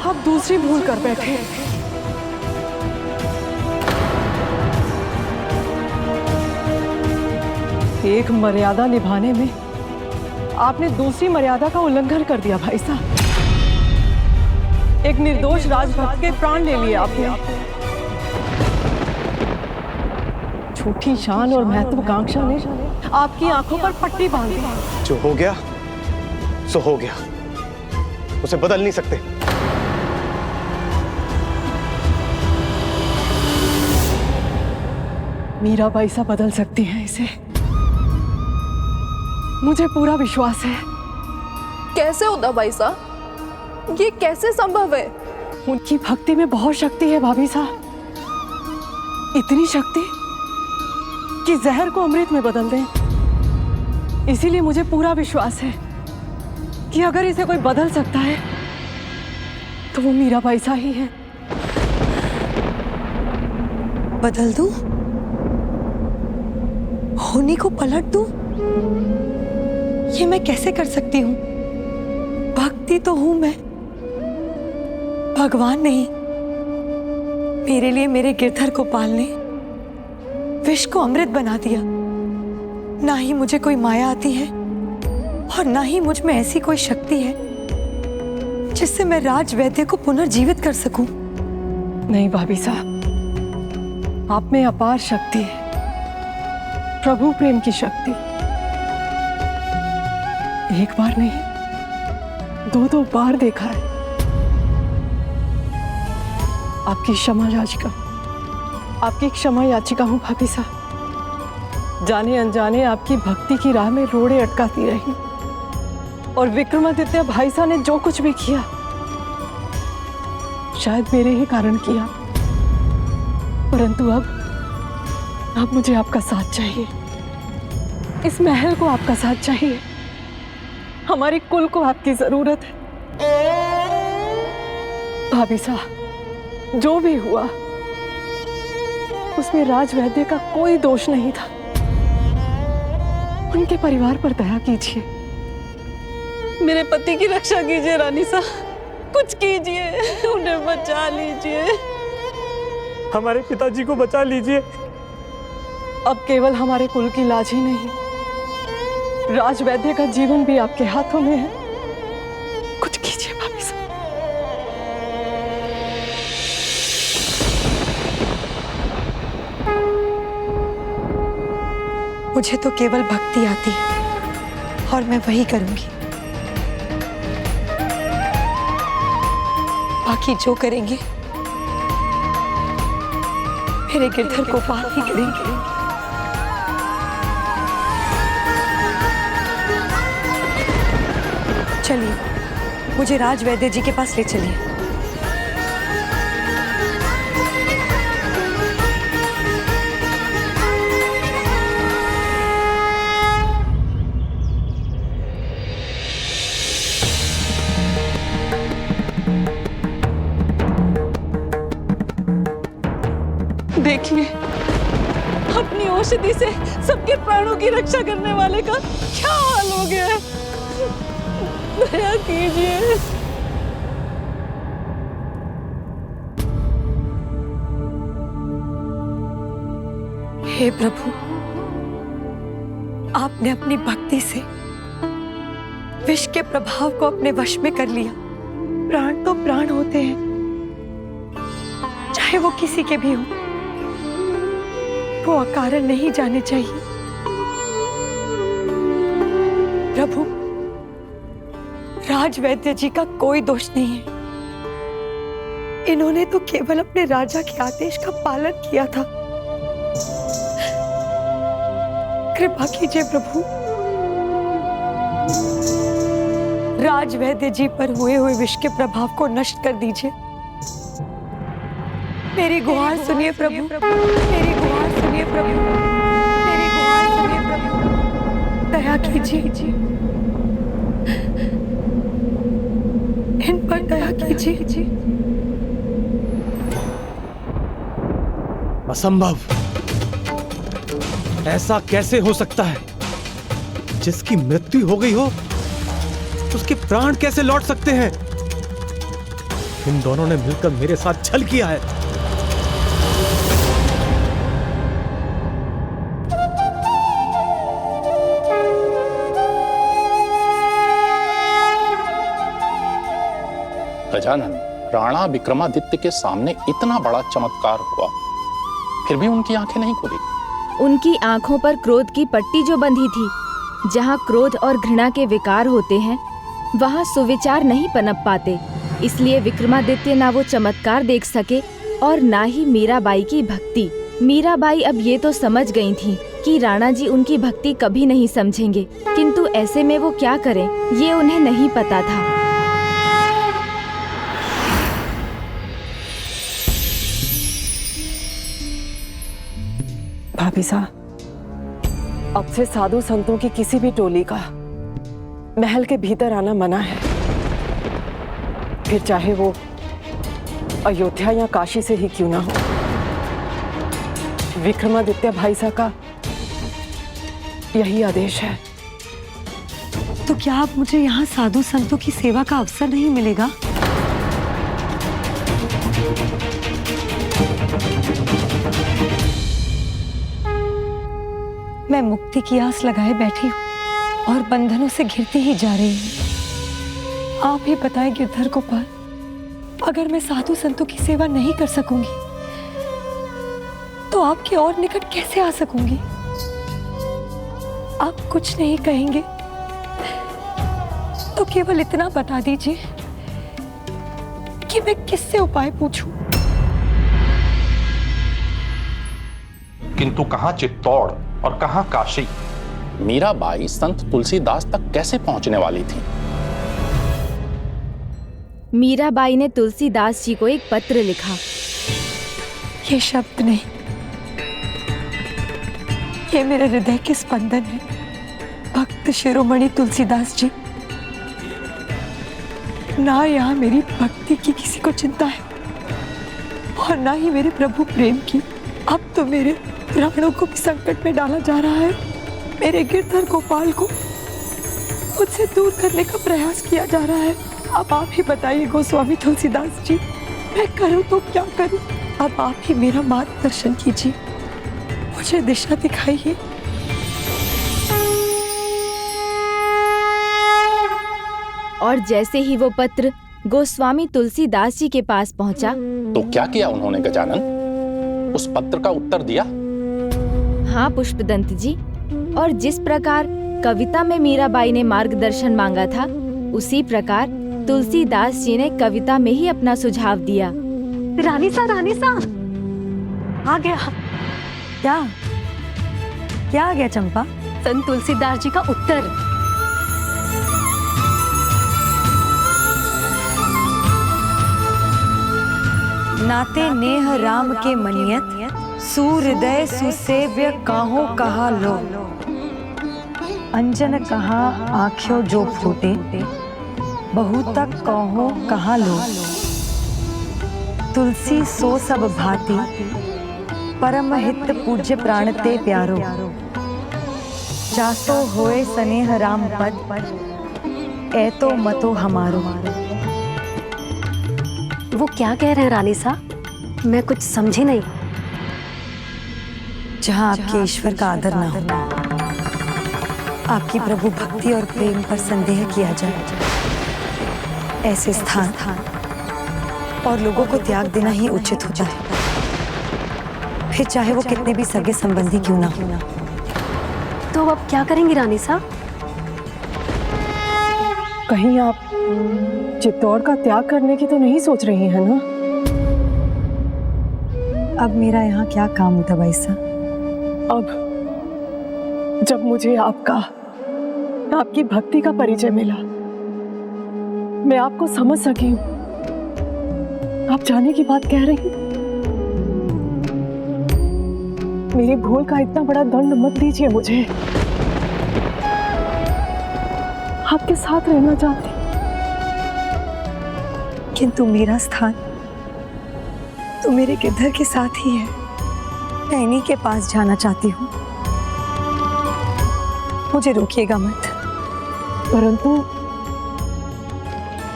आप दूसरी भूल कर बैठे। एक मर्यादा निभाने में आपने दूसरी मर्यादा का उल्लंघन कर दिया भाई साहब। एक निर्दोष राजभक्त के प्राण ले लिए आपने। झूठी शान और महत्वाकांक्षा ने आपकी आंखों पर पट्टी बांध दी। जो हो गया सो हो गया, उसे बदल नहीं सकते। मीराबाई सा बदल सकती हैं इसे, मुझे पूरा विश्वास है। कैसे होता भाई साहब, ये कैसे संभव है? उनकी भक्ति में बहुत शक्ति है भाभी साहब, इतनी शक्ति कि जहर को अमृत में बदल दें। इसीलिए मुझे पूरा विश्वास है कि अगर इसे कोई बदल सकता है तो वो मीराबाई सा ही है। बदल दूं? होनी को पलट दूं? ये मैं कैसे कर सकती हूँ? भक्ति तो हूं मैं, भगवान नहीं। मेरे लिए मेरे गिरधर को पालने विष को अमृत बना दिया। ना ही मुझे कोई माया आती है और ना ही मुझ में ऐसी कोई शक्ति है जिससे मैं राजवैद्य को पुनर्जीवित कर सकूं। नहीं भाभी साहब, आप में अपार शक्ति है, प्रभु प्रेम की शक्ति। एक बार नहीं, दो बार देखा है। आपकी क्षमा याचिका, आपकी क्षमा याचिका हूं भाभी साहब। जाने अनजाने आपकी भक्ति की राह में रोड़े अटकाती रही, और विक्रमादित्य भाई साहब ने जो कुछ भी किया शायद मेरे ही कारण किया। परंतु अब मुझे आपका साथ चाहिए। इस महल को आपका साथ चाहिए। हमारे कुल को आपकी जरूरत है। भाभी साहब, जो भी हुआ उसमें राजवैद्य का कोई दोष नहीं था। उनके परिवार पर दया कीजिए। मेरे पति की रक्षा कीजिए रानी साहब, कुछ कीजिए, उन्हें बचा लीजिए। हमारे पिताजी को बचा लीजिए। अब केवल हमारे कुल की लाज ही नहीं, राजवैद्य का जीवन भी आपके हाथों में है। कुछ कीजिए भाभी साहब। मुझे तो केवल भक्ति आती है और मैं वही करूंगी। बाकी जो करेंगे मेरे गिरधर को पाल ही करेंगे। चलिए, मुझे राजवैद्य जी के पास ले चलिए। देखिए, अपनी औषधि से सबके प्राणों की रक्षा करने वाले का क्या हाल हो गया है। दया कीजिए। हे प्रभु, आपने अपनी भक्ति से विष के प्रभाव को अपने वश में कर लिया। प्राण तो प्राण होते हैं, चाहे वो किसी के भी हो, वो अकारण नहीं जाने चाहिए। प्रभु, राजवैद्य जी का कोई दोष नहीं है। इन्होंने तो केवल अपने राजा के आदेश का पालन किया था। कृपा कीजिए प्रभु, राजवैद्य जी पर हुए विष के प्रभाव को नष्ट कर दीजिए। मेरी गुहार सुनिए प्रभु, मेरी गुहार सुनिए प्रभु, मेरी गुहार सुनिए प्रभु। दया कीजिए, इन पर दया कीजिए। असंभव, ऐसा कैसे हो सकता है? जिसकी मृत्यु हो गई हो उसके प्राण कैसे लौट सकते हैं? इन दोनों ने मिलकर मेरे साथ छल किया है। गजानन, राणा विक्रमादित्य के सामने इतना बड़ा चमत्कार हुआ, फिर भी उनकी आंखें नहीं खुली। उनकी आंखों पर क्रोध की पट्टी जो बंधी थी, जहाँ क्रोध और घृणा के विकार होते हैं, वहाँ सुविचार नहीं पनप पाते। इसलिए विक्रमादित्य ना वो चमत्कार देख सके और ना ही मीराबाई की भक्ति। मीराबाई अब ये तो समझ गई थी कि राणा जी उनकी भक्ति कभी नहीं समझेंगे, किंतु ऐसे में वो क्या करें, ये उन्हें नहीं पता था। भाभी साहब, अब से साधु संतों की किसी भी टोली का महल के भीतर आना मना है। फिर चाहे वो अयोध्या या काशी से ही क्यों ना हो। विक्रमादित्य भाई साहब का यही आदेश है। तो क्या अब मुझे यहाँ साधु संतों की सेवा का अवसर नहीं मिलेगा? मैं मुक्ति की आस लगाए बैठी हूँ और बंधनों से घिरती ही जा रही हूँ। आप ही बताएं गिरधर गोपाल, अगर मैं साधु संतों की सेवा नहीं कर सकूंगी तो आपके और निकट कैसे आ सकूंगी? आप कुछ नहीं कहेंगे तो केवल इतना बता दीजिए कि मैं किससे उपाय पूछूं? किंतु कहां चित्तौड़ और कहां काशी? मीराबाई संत तुलसीदास तक कैसे पहुंचने वाली थी? मीराबाई ने तुलसीदास जी को एक पत्र लिखा। ये शब्द नहीं, ये मेरे हृदय के स्पंदन है। भक्त शिरोमणि तुलसीदास जी, ना यहाँ मेरी भक्ति की किसी को चिंता है और ना ही मेरे प्रभु प्रेम की। अब तो मेरे प्राणों को भी संकट में डाला जा रहा है। मेरे गिरधर गोपाल को मुझसे दूर करने का प्रयास किया जा रहा है। अब आप ही बताइए गोस्वामी तुलसीदास जी, मैं करूं तो क्या करूं? अब आप ही मेरा मार्गदर्शन कीजिए, मुझे दिशा दिखाइए। और जैसे ही वो पत्र गोस्वामी तुलसीदास जी के पास पहुंचा तो क्या किया उन्होंने गजानन? उस पत्र का उत्तर दिया? हाँ पुष्पदंत जी, और जिस प्रकार कविता में मीराबाई ने मार्गदर्शन मांगा था, उसी प्रकार तुलसीदास जी ने कविता में ही अपना सुझाव दिया। रानी सा आ गया। क्या आ गया चंपा? संत तुलसीदास जी का उत्तर। नाते नेह राम के मनियत, सूहृदय सुसेव्य काहो कहा लो। अंजन कहा आँखों जो फूटे, बहु तक कहो कहा लो। तुलसी सो सब भांति, परम हित पूज्य प्राण ते प्यारो। जासो होए स्नेह राम पद, ऐतो मतो हमारो। वो क्या कह रहे हैं रानी साहब? मैं कुछ समझी नहीं। जहाँ आपके ईश्वर का आदर ना हो, आपकी प्रभु भक्ति और प्रेम पर संदेह किया जाए, ऐसे स्थान और लोगों को त्याग देना ही उचित होता है, फिर चाहे वो कितने भी सगे संबंधी क्यों ना हो। तो अब क्या करेंगी रानी साहब? कहीं आप चित्तौड़ का त्याग करने की तो नहीं सोच रही हैं ना? अब मेरा यहाँ क्या काम होता भाई साहब? अब जब मुझे आपकी भक्ति का परिचय मिला, मैं आपको समझ सकी हूँ। आप जाने की बात कह रही हैं। मेरी भूल का इतना बड़ा दंड मत दीजिए मुझे। आपके साथ रहना चाहती, किंतु मेरा स्थान तो मेरे गिरधर के साथ ही है। मैं इन्हीं के पास जाना चाहती हूँ, मुझे रोकिएगा मत। परंतु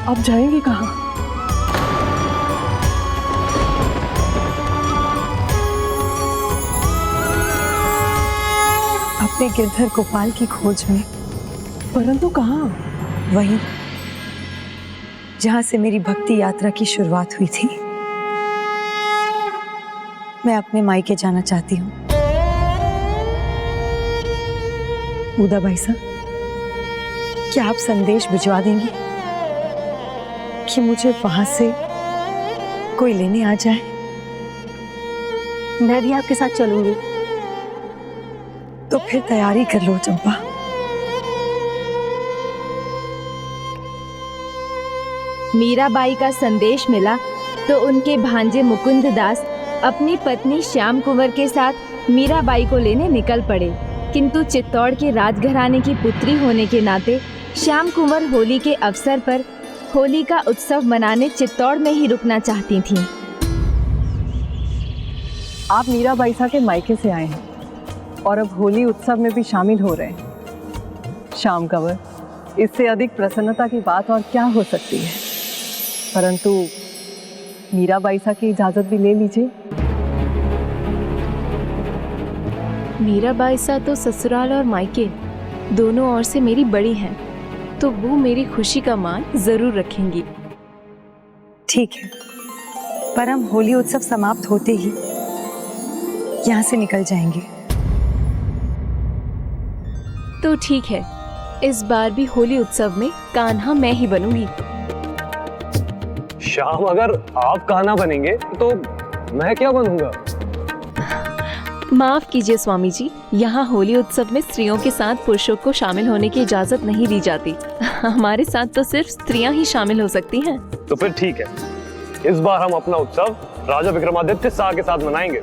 आप जाएंगे कहाँ? अपने गिरधर गोपाल की खोज में। परंतु कहाँ? वहीं जहां से मेरी भक्ति यात्रा की शुरुआत हुई थी। मैं अपने मायके जाना चाहती हूँ। उदा भाई साहब, क्या आप संदेश भिजवा देंगी कि मुझे वहां से कोई लेने आ जाए? मैं भी आपके साथ चलूंगी। तो फिर तैयारी कर लो चंपा। मीराबाई का संदेश मिला तो उनके भांजे मुकुंद दास अपनी पत्नी श्याम कुंवर के साथ मीराबाई को लेने निकल पड़े। किंतु चित्तौड़ के राजघराने की पुत्री होने के नाते श्याम कुंवर होली के अवसर पर होली का उत्सव मनाने चित्तौड़ में ही रुकना चाहती थीं। आप मीराबाई सा के मायके से आए हैं, और अब होली उत्सव में भी शामिल हो रहे हैं। श्याम कंवर, इससे अधिक प्रसन्नता की बात और क्या हो सकती है। परंतु मीरा बाईसा की इजाजत भी ले लीजिए। मीरा बाईसा तो ससुराल और मायके दोनों ओर से मेरी बड़ी हैं, तो वो मेरी खुशी का मान जरूर रखेंगी। ठीक है, पर हम होली उत्सव समाप्त होते ही यहाँ से निकल जाएंगे। तो ठीक है, इस बार भी होली उत्सव में कान्हा मैं ही बनूंगी। श्याम, अगर आप कान्हा बनेंगे तो मैं क्या बनूंगा? माफ कीजिए स्वामी जी, यहाँ होली उत्सव में स्त्रियों के साथ पुरुषों को शामिल होने की इजाजत नहीं दी जाती। हमारे साथ तो सिर्फ स्त्रियां ही शामिल हो सकती हैं। तो फिर ठीक है, इस बार हम अपना उत्सव राजा विक्रमादित्य शाह के साथ मनाएंगे।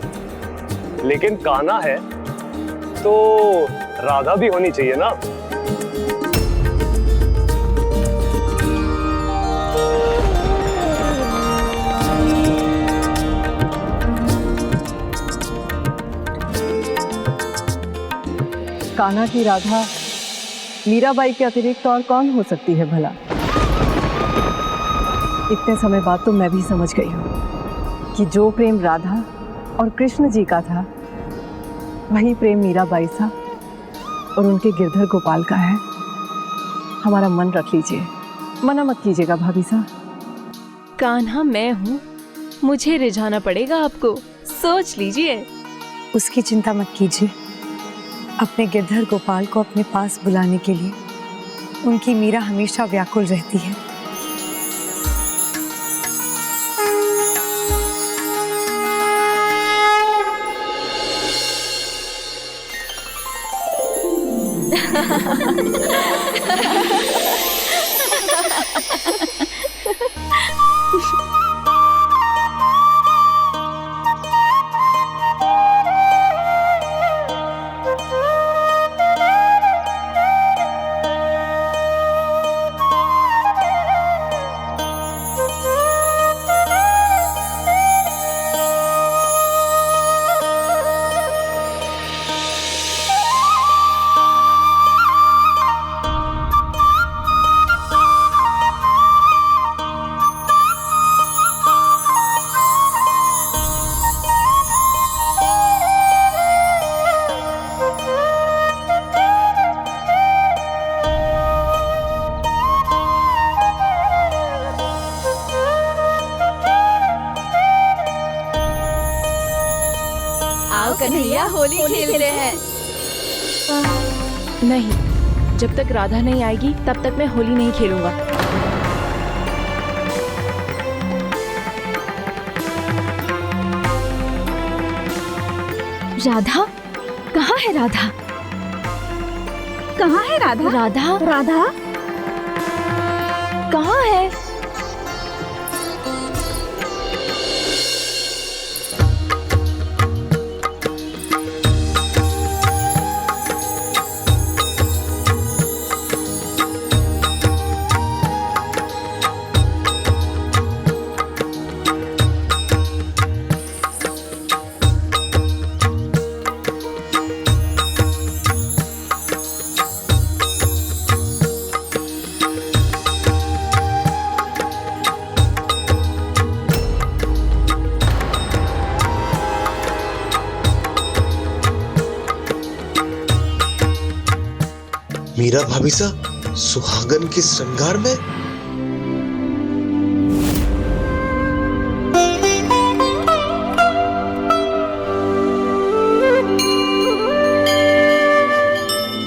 लेकिन कान्हा है तो राधा भी होनी चाहिए ना। कान्हा की राधा मीराबाई के अतिरिक्त और कौन हो सकती है भला? इतने समय बाद तो मैं भी समझ गई हूँ कि जो प्रेम राधा और कृष्ण जी का था, वही प्रेम मीरा बाईसा और उनके गिरधर गोपाल का है। हमारा मन रख लीजिए, मना मत कीजिएगा भाभी साहब। कान्हा मैं हूँ, मुझे रिझाना पड़ेगा आपको, सोच लीजिए। उसकी चिंता मत कीजिए। अपने गिरधर गोपाल को अपने पास बुलाने के लिए उनकी मीरा हमेशा व्याकुल रहती है। कन्हैया, होली खेलते हैं। नहीं, जब तक राधा नहीं आएगी तब तक मैं होली नहीं खेलूंगा। राधा? कहाँ है राधा? कहाँ है राधा? राधा? राधा कहाँ है? मीरा भाभी सा सुहागन के श्रृंगार में?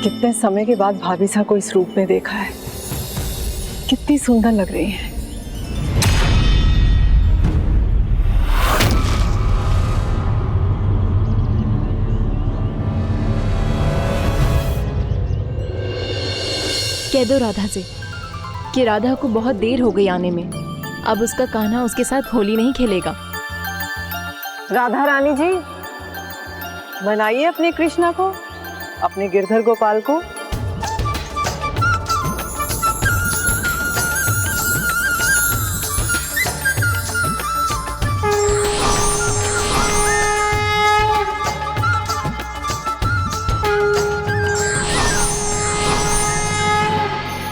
कितने समय के बाद भाभी सा को इस रूप में देखा है। कितनी सुंदर लग रही है। कह दो राधा से कि राधा को बहुत देर हो गई आने में। अब उसका कान्हा उसके साथ होली नहीं खेलेगा। राधा रानी जी, मनाइए अपने कृष्णा को, अपने गिरधर गोपाल को।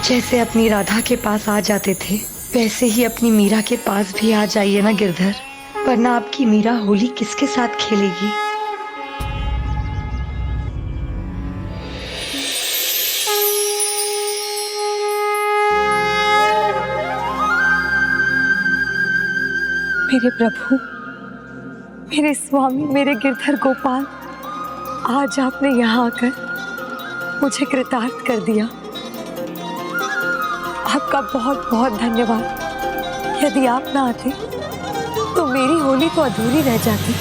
जैसे अपनी राधा के पास आ जाते थे वैसे ही अपनी मीरा के पास भी आ जाइए ना गिरधर, वरना आपकी मीरा होली किसके साथ खेलेगी। मेरे प्रभु, मेरे स्वामी, मेरे गिरधर गोपाल, आज आपने यहाँ आकर मुझे कृतार्थ कर दिया। आपका बहुत बहुत धन्यवाद। यदि आप ना आते तो मेरी होली तो अधूरी रह जाती।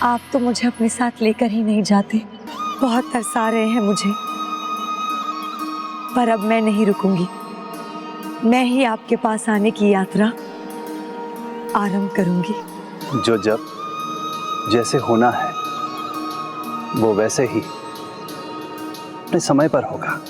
आप तो मुझे अपने साथ लेकर ही नहीं जाते। बहुत तरसा रहे हैं मुझे, पर अब मैं नहीं रुकूंगी। मैं ही आपके पास आने की यात्रा आरंभ करूंगी। जो जब जैसे होना है वो वैसे ही अपने समय पर होगा।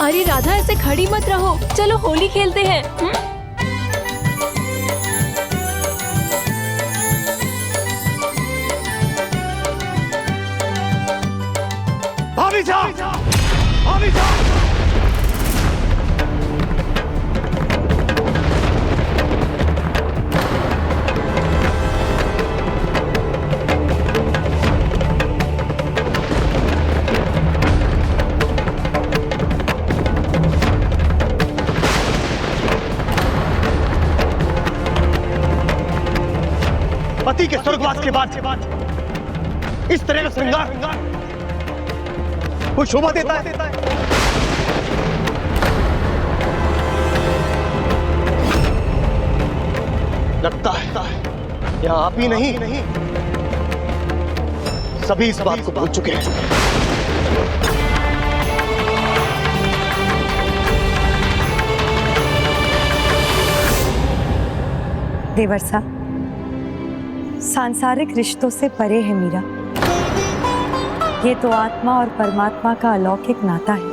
अरे राधा, ऐसे खड़ी मत रहो, चलो होली खेलते हैं। भाभी साहब, भाभी साहब। पति के स्वर्गवास के बाद इस तरह का श्रृंगार कोई शोभा देता है? लगता है यहाँ आप ही नहीं सभी इस बात को भूल चुके हैं। देवर साहब, सांसारिक रिश्तों से परे है मीरा। ये तो आत्मा और परमात्मा का अलौकिक नाता है।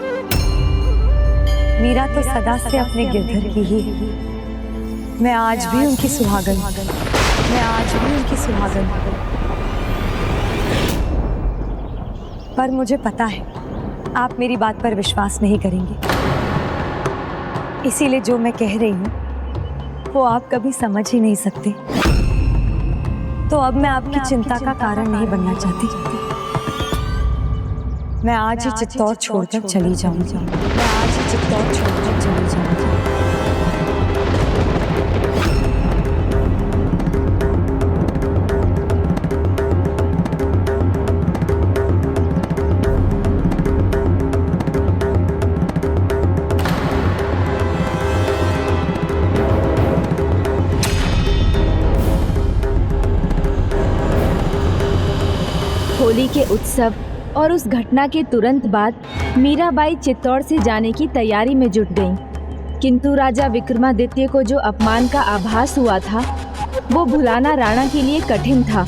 मीरा तो सदा से अपने गिरधर की ही है। मैं आज भी उनकी सुहागन, मैं आज भी उनकी सुहागन। पर मुझे पता है आप मेरी बात पर विश्वास नहीं करेंगे, इसीलिए जो मैं कह रही हूँ वो आप कभी समझ ही नहीं सकते। तो अब मैं आपकी चिंता का कारण नहीं बनना चाहती। मैं आज ही चित्तौड़ छोड़कर चली जाऊंगी। मैं आज ही चित्तौड़ छोड़कर चली जाऊंगी। होली के उत्सव और उस घटना के तुरंत बाद मीराबाई चित्तौड़ से जाने की तैयारी में जुट गईं। किंतु राजा विक्रमादित्य को जो अपमान का आभास हुआ था वो भुलाना राणा के लिए कठिन था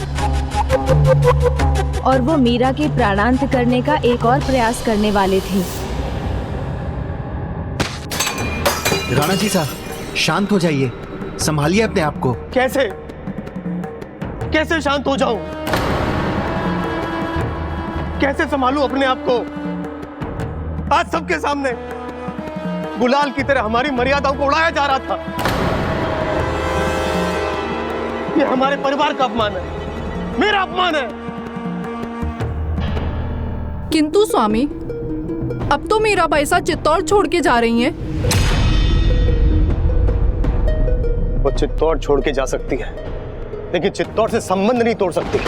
और वो मीरा के प्राणांत करने का एक और प्रयास करने वाले थे। राणा जी साहब, शांत हो जाइए, संभालिए अपने आप को। कैसे कैसे शांत हो जाऊं? कैसे संभालूं अपने आप को? आज सबके सामने गुलाल की तरह हमारी मर्यादाओं को उड़ाया जा रहा था। ये हमारे परिवार का अपमान है, मेरा अपमान है। किंतु स्वामी, अब तो मीराबाई सा चित्तौड़ छोड़ के जा रही हैं। वो चित्तौड़ छोड़ के जा सकती है, लेकिन चित्तौड़ से संबंध नहीं तोड़ सकती।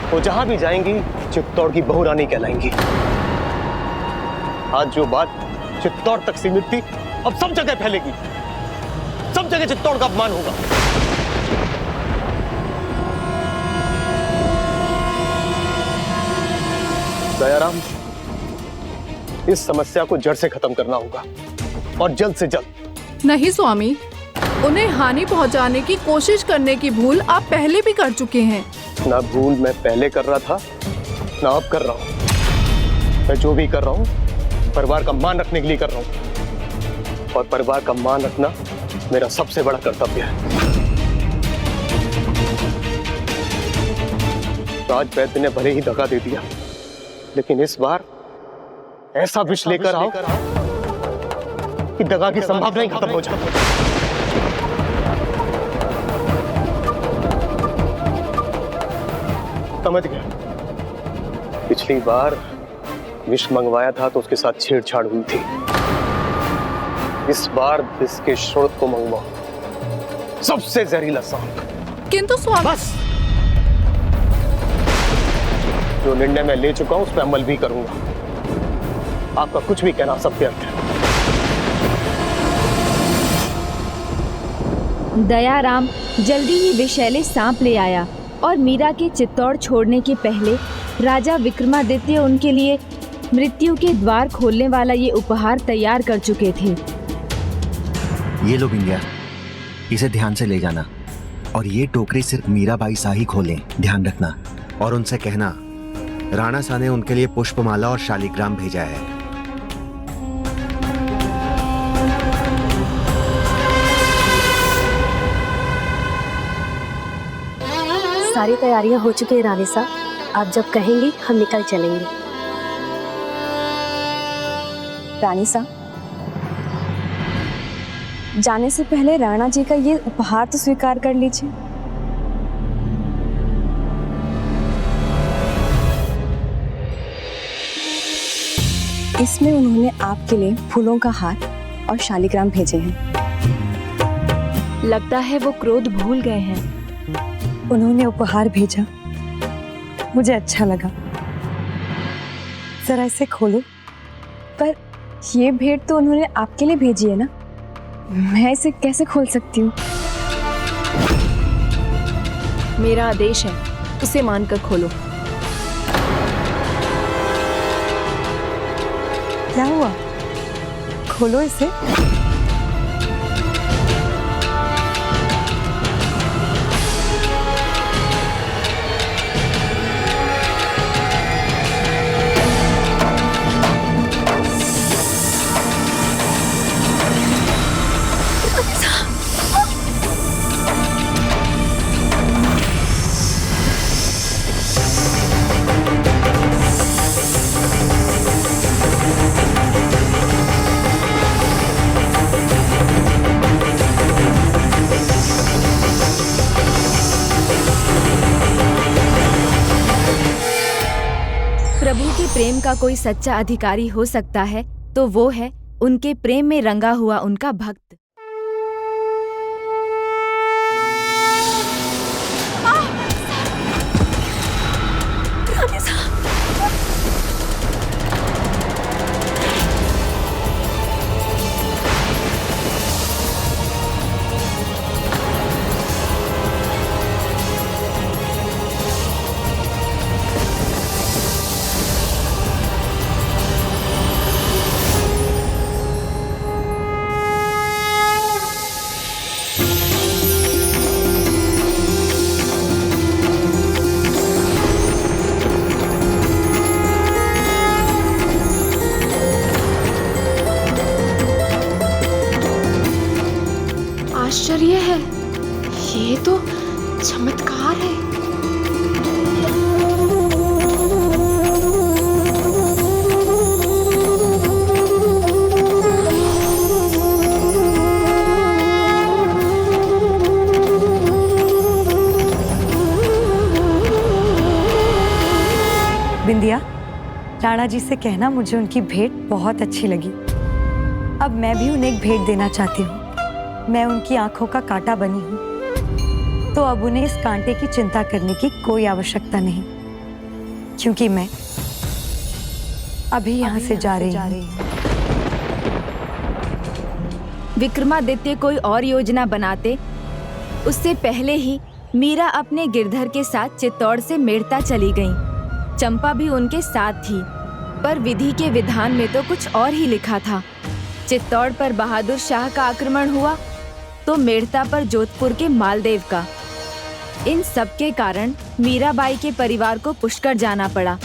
वो जहां भी जाएंगी चित्तौड़ की बहू रानी कहलाएंगी। आज जो बात चित्तौड़ तक सीमित थी अब सब जगह फैलेगी, सब जगह चित्तौड़ का अपमान होगा। दयाराम, इस समस्या को जड़ से खत्म करना होगा और जल्द से जल्द। नहीं स्वामी, उन्हें हानि पहुंचाने की कोशिश करने की भूल आप पहले भी कर चुके हैं। ना भूल मैं पहले कर रहा था ना अब कर रहा हूं। मैं जो भी कर रहा हूं परिवार का मान रखने के लिए कर रहा हूं, और परिवार का मान रखना मेरा सबसे बड़ा कर्तव्य है। राज वैद्य ने भले ही दगा दे दिया, लेकिन इस बार ऐसा विष लेकर आओ कि दगा की संभावना ही खत्म हो जाए। समझ गया। पिछली बार विष मंगवाया था तो उसके साथ छेड़छाड़ हुई थी। इस बार विष के स्रोत को मंगवाओ, सबसे जहरीला सांप। किंतु स्वामी, बस जो निर्णय मैं ले चुका हूं उस पर अमल भी करूंगा। आपका कुछ भी कहना सब व्यर्थ है। दयाराम जल्दी ही विषैले सांप ले आया और मीरा के चित्तौड़ छोड़ने के पहले राजा विक्रमादित्य उनके लिए मृत्यु के द्वार खोलने वाला ये उपहार तैयार कर चुके थे। ये लो बिंदिया, इसे ध्यान से ले जाना और ये टोकरी सिर्फ मीराबाई सा ही खोलें, ध्यान रखना। और उनसे कहना राणा सा ने उनके लिए पुष्पमाला और शालिग्राम भेजा है। सारी तैयारियां हो चुकी है रानी साहब, आप जब कहेंगी हम निकल चलेंगे। रानी साहब, जाने से पहले राणा जी का ये उपहार तो स्वीकार कर लीजिए। इसमें उन्होंने आपके लिए फूलों का हार और शालिग्राम भेजे हैं। लगता है वो क्रोध भूल गए हैं। उन्होंने उपहार भेजा, मुझे अच्छा लगा। जरा इसे खोलो। पर ये भेंट तो उन्होंने आपके लिए भेजी है ना, मैं इसे कैसे खोल सकती हूँ? मेरा आदेश है, उसे मानकर खोलो। क्या हुआ? खोलो इसे। प्रभु के प्रेम का कोई सच्चा अधिकारी हो सकता है तो वो है उनके प्रेम में रंगा हुआ उनका भक्त। आश्चर्य है, ये तो चमत्कार है। बिंदिया, राणा जी से कहना मुझे उनकी भेंट बहुत अच्छी लगी। अब मैं भी उन्हें एक भेंट देना चाहती हूँ। मैं उनकी आंखों का कांटा बनी हूँ, तो अब उन्हें इस कांटे की चिंता करने की कोई आवश्यकता नहीं, क्योंकि मैं अभी यहाँ से जा रही हूँ। विक्रमादित्य कोई और योजना बनाते उससे पहले ही मीरा अपने गिरधर के साथ चित्तौड़ से मेड़ता चली गईं। चंपा भी उनके साथ थी, पर विधि के विधान में तो कुछ और ही लिखा था। चित्तौड़ पर बहादुर शाह का आक्रमण हुआ तो मेड़ता पर जोधपुर के मालदेव का। इन सब के कारण मीराबाई के परिवार को पुष्कर जाना पड़ा।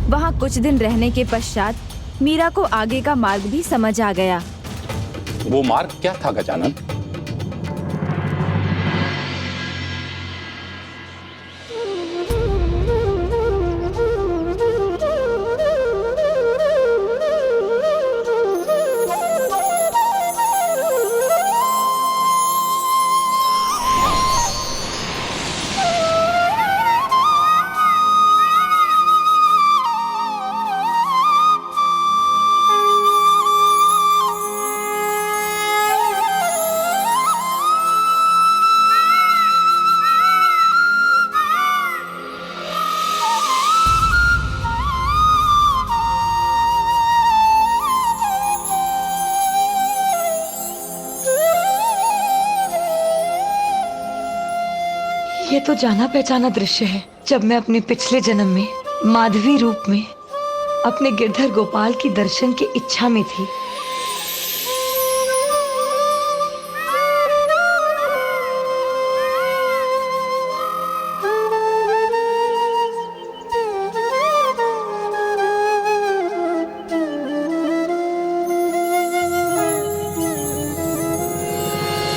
वहां कुछ दिन रहने के पश्चात मीरा को आगे का मार्ग भी समझ आ गया। वो मार्ग क्या था गजानन? ये तो जाना पहचाना दृश्य है जब मैं अपने पिछले जन्म में माधवी रूप में अपने गिरधर गोपाल की दर्शन की इच्छा में थी।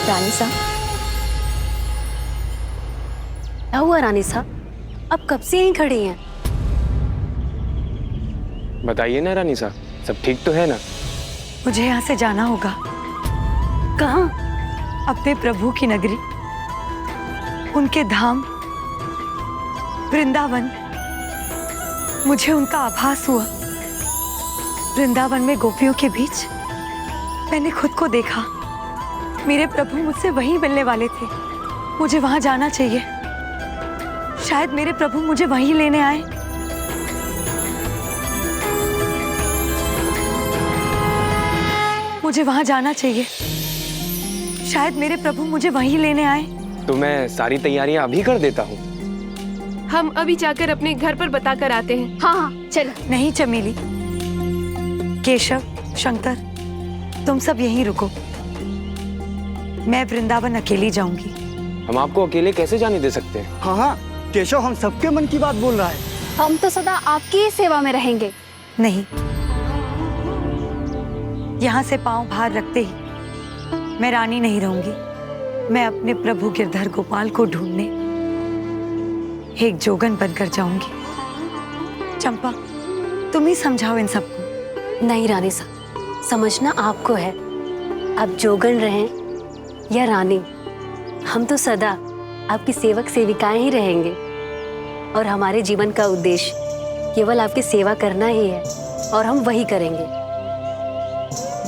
रानी साहब, क्या हुआ रानी साहब? अब कब से यहीं खड़ी हैं? बताइए ना रानी साहब, सब ठीक तो है ना? मुझे यहाँ से जाना होगा। कहाँ? अपने प्रभु की नगरी, उनके धाम वृंदावन। मुझे उनका आभास हुआ। वृंदावन में गोपियों के बीच मैंने खुद को देखा। मेरे प्रभु मुझसे वहीं मिलने वाले थे। मुझे वहां जाना चाहिए। शायद मेरे प्रभु मुझे वहीं लेने आए। मुझे वहां जाना चाहिए। शायद मेरे प्रभु मुझे वहीं लेने आए। तो मैं सारी तैयारियां अभी कर देता हूँ। हम अभी जाकर अपने घर पर बता कर आते हैं। हाँ हाँ चलो। नहीं चमेली, केशव, शंकर, तुम सब यहीं रुको। मैं वृंदावन अकेली जाऊंगी। हम आपको अकेले कैसे जाने दे सकते हैं? हाँ हाँ, केशव हम सबके मन की बात बोल रहा है। हम तो सदा आपकी ही सेवा में रहेंगे। नहीं, यहाँ से पांव बाहर रखते ही मैं रानी नहीं रहूंगी। मैं अपने प्रभु गिरधर गोपाल को ढूंढने एक जोगन बनकर जाऊंगी। चंपा, तुम ही समझाओ इन सबको। नहीं रानी साहब, समझना आपको है। आप जोगन रहें या रानी, हम तो सदा आपकी सेवक सेविकाएं ही रहेंगे। और हमारे जीवन का उद्देश्य केवल आपकी सेवा करना ही है, और हम वही करेंगे।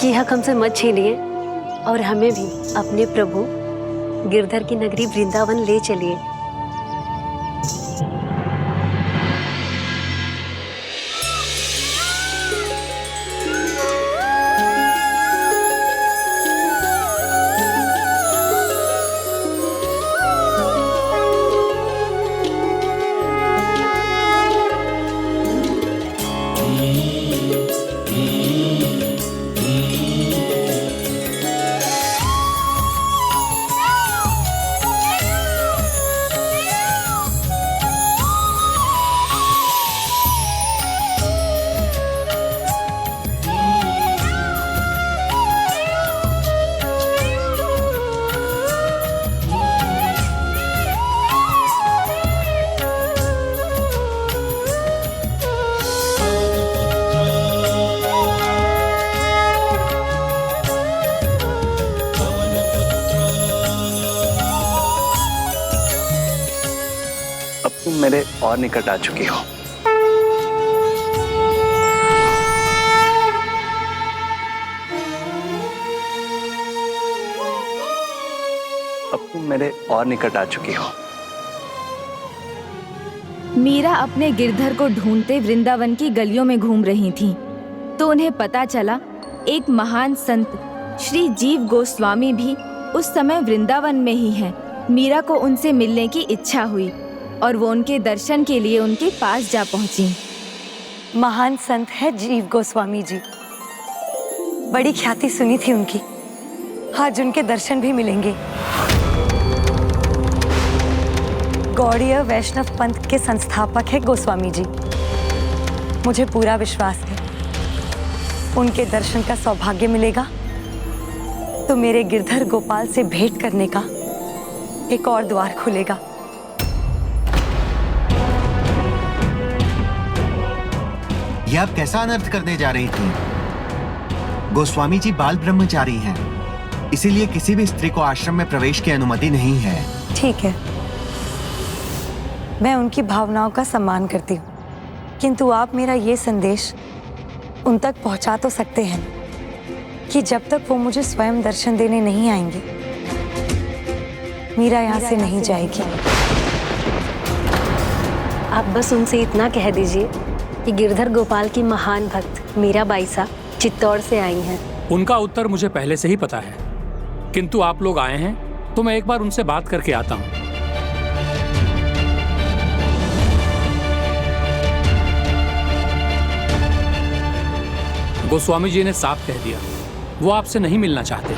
ये हक हमसे मत छीनिए और हमें भी अपने प्रभु गिरधर की नगरी वृंदावन ले चलिए। मेरे और निकट आ चुकी हो। अब तुम मेरे और निकट आ चुकी हो। मीरा अपने गिरधर को ढूंढते वृंदावन की गलियों में घूम रही थीं, तो उन्हें पता चला एक महान संत श्री जीव गोस्वामी भी उस समय वृंदावन में ही हैं। मीरा को उनसे मिलने की इच्छा हुई और वो उनके दर्शन के लिए उनके पास जा पहुंची। महान संत है जीव गोस्वामी जी। बड़ी ख्याति सुनी थी उनकी। आज उनके दर्शन भी मिलेंगे। गौड़ीय वैष्णव पंथ के संस्थापक है गोस्वामी जी। मुझे पूरा विश्वास है उनके दर्शन का सौभाग्य मिलेगा तो मेरे गिरधर गोपाल से भेंट करने का एक और द्वार खुलेगा। यह आप कैसा अनर्थ करने जा रही थी? गोस्वामी जी बाल ब्रह्मचारी हैं, इसीलिए किसी भी स्त्री को आश्रम में प्रवेश की अनुमति नहीं है। ठीक है, मैं उनकी भावनाओं का सम्मान करती हूँ, किंतु आप मेरा ये संदेश उन तक पहुँचा तो सकते हैं कि जब तक वो मुझे स्वयं दर्शन देने नहीं आएंगे, मीरा यहाँ से नहीं जाएगी। आप बस उनसे इतना कह दीजिए कि गिरधर गोपाल की महान भक्त मीराबाई सा चित्तौड़ से आई हैं। उनका उत्तर मुझे पहले से ही पता है, किंतु आप लोग आए हैं तो मैं एक बार उनसे बात करके आता हूँ। गोस्वामी जी ने साफ कह दिया, वो आपसे नहीं मिलना चाहते।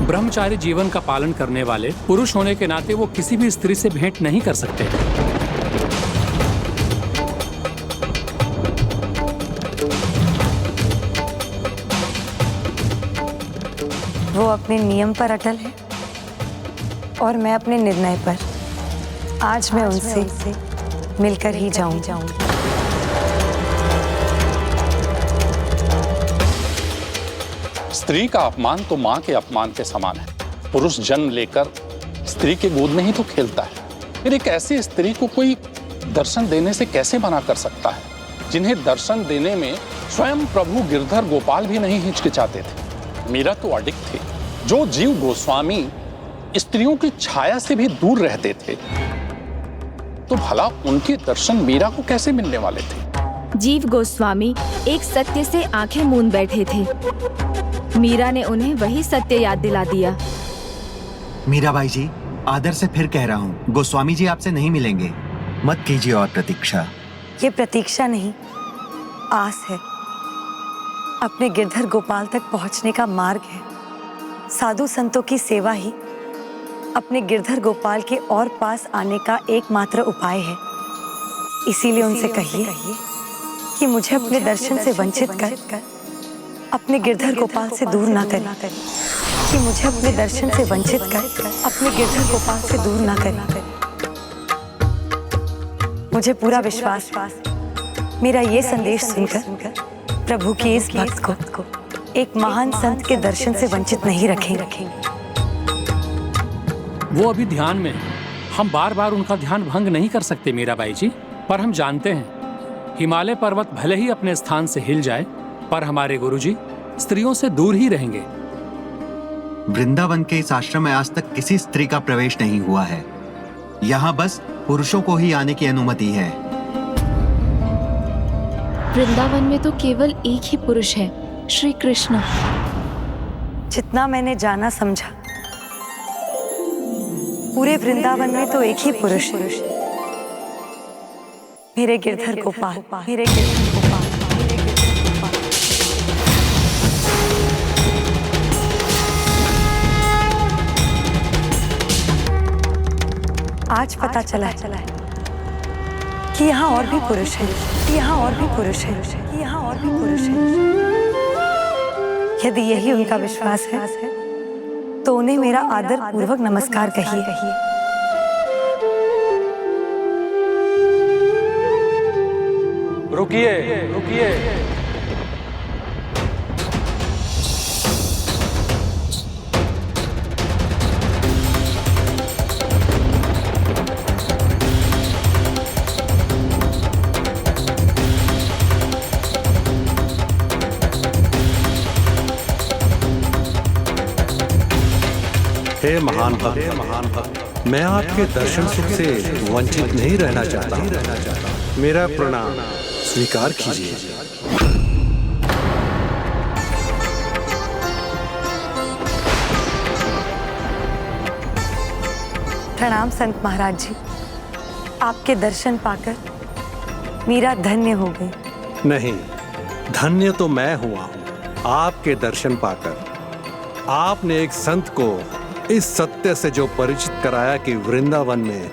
ब्रह्मचारी जीवन का पालन करने वाले पुरुष होने के नाते वो किसी भी स्त्री से भेंट नहीं कर सकते। वो अपने नियम पर अटल है और मैं अपने निर्णय पर। आज मैं उनसे मिलकर ही जाऊं। स्त्री का अपमान तो मां के अपमान के समान है। पुरुष जन्म लेकर स्त्री के गोद में ही तो खेलता है, फिर एक ऐसी स्त्री को कोई दर्शन देने से कैसे मना कर सकता है, जिन्हें दर्शन देने में स्वयं प्रभु गिरधर गोपाल भी नहीं हिचकिचाते थे। मीरा तो अडिग थे। जो जीव गोस्वामी स्त्रियों की छाया से भी दूर रहते थे, तो भला उनके दर्शन मीरा को कैसे मिलने वाले थे? जीव गोस्वामी एक सत्य से आंखें मूंद बैठे थे। मीरा ने उन्हें वही सत्य याद दिला दिया। मीराबाई जी, आदर से फिर कह रहा हूँ, गोस्वामी जी आपसे नहीं मिलेंगे। मत कीजिए और प्रतीक्षा। ये प्रतीक्षा नहीं, आस है। अपने गिरधर गोपाल तक पहुंचने का मार्ग है। साधु संतों की सेवा ही अपने गिरधर गोपाल के और पास आने का एकमात्र उपाय है। इसीलिए उनसे कहिए कि मुझे अपने दर्शन से वंचित कर अपने गिरधर गोपाल से दूर ना करें। कि मुझे अपने दर्शन से वंचित कर अपने गिरधर गोपाल से दूर ना करें। मुझे पूरा विश्वास मेरा ये संदेश सुनकर प्रभु की इस भक्त को एक महान संत के दर्शन से वंचित नहीं रखेंगे। वो अभी ध्यान में, हम बार बार उनका ध्यान भंग नहीं कर सकते मीराबाई जी, पर हम जानते हैं हिमालय पर्वत भले ही अपने स्थान से हिल जाए, पर हमारे गुरुजी स्त्रियों से दूर ही रहेंगे। वृंदावन के इस आश्रम में आज तक किसी स्त्री का प्रवेश नहीं हुआ है। यहाँ बस पुरुषों को ही आने की अनुमति है। वृंदावन में तो केवल एक ही पुरुष है, श्री कृष्ण। जितना मैंने जाना समझा, पूरे वृंदावन में तो एक ही पुरुष है, मेरे गिरधर गोपाल। मेरे गिरधर गोपाल। आज पता चला है कि यहाँ और भी पुरुष हैं, यहाँ और भी पुरुष हैं, यहाँ और भी पुरुष हैं। यदि यही उनका विश्वास है तो उन्हें मेरा आदर पूर्वक नमस्कार कहिए। रुकिए। हे महान भक्त, मैं आपके दर्शन सुख से वंचित नहीं रहना चाहता हूँ। मेरा प्रणाम स्वीकार कीजिए। प्रणाम संत महाराज जी। आपके दर्शन पाकर मीरा धन्य हो गई। नहीं, धन्य तो मैं हुआ हूँ आपके दर्शन पाकर। आपने एक संत को इस सत्य से जो परिचित कराया कि वृंदावन में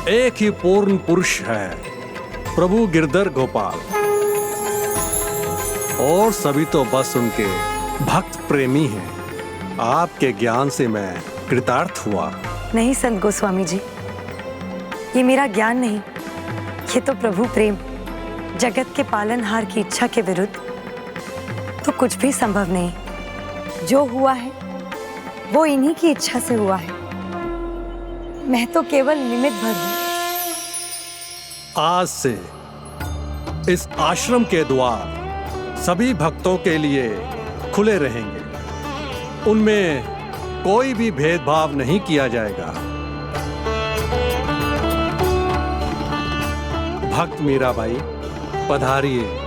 एक ही पूर्ण पुरुष है, प्रभु गिरधर गोपाल, और सभी तो बस उनके भक्त प्रेमी हैं। आपके ज्ञान से मैं कृतार्थ हुआ। नहीं संत गोस्वामी जी, ये मेरा ज्ञान नहीं, ये तो प्रभु प्रेम। जगत के पालनहार की इच्छा के विरुद्ध तो कुछ भी संभव नहीं। जो हुआ है वो इन्हीं की इच्छा से हुआ है। मैं तो केवल निमित्त भर हूं। आज से इस आश्रम के द्वार सभी भक्तों के लिए खुले रहेंगे। उनमें कोई भी भेदभाव नहीं किया जाएगा। भक्त मीराबाई, पधारिए।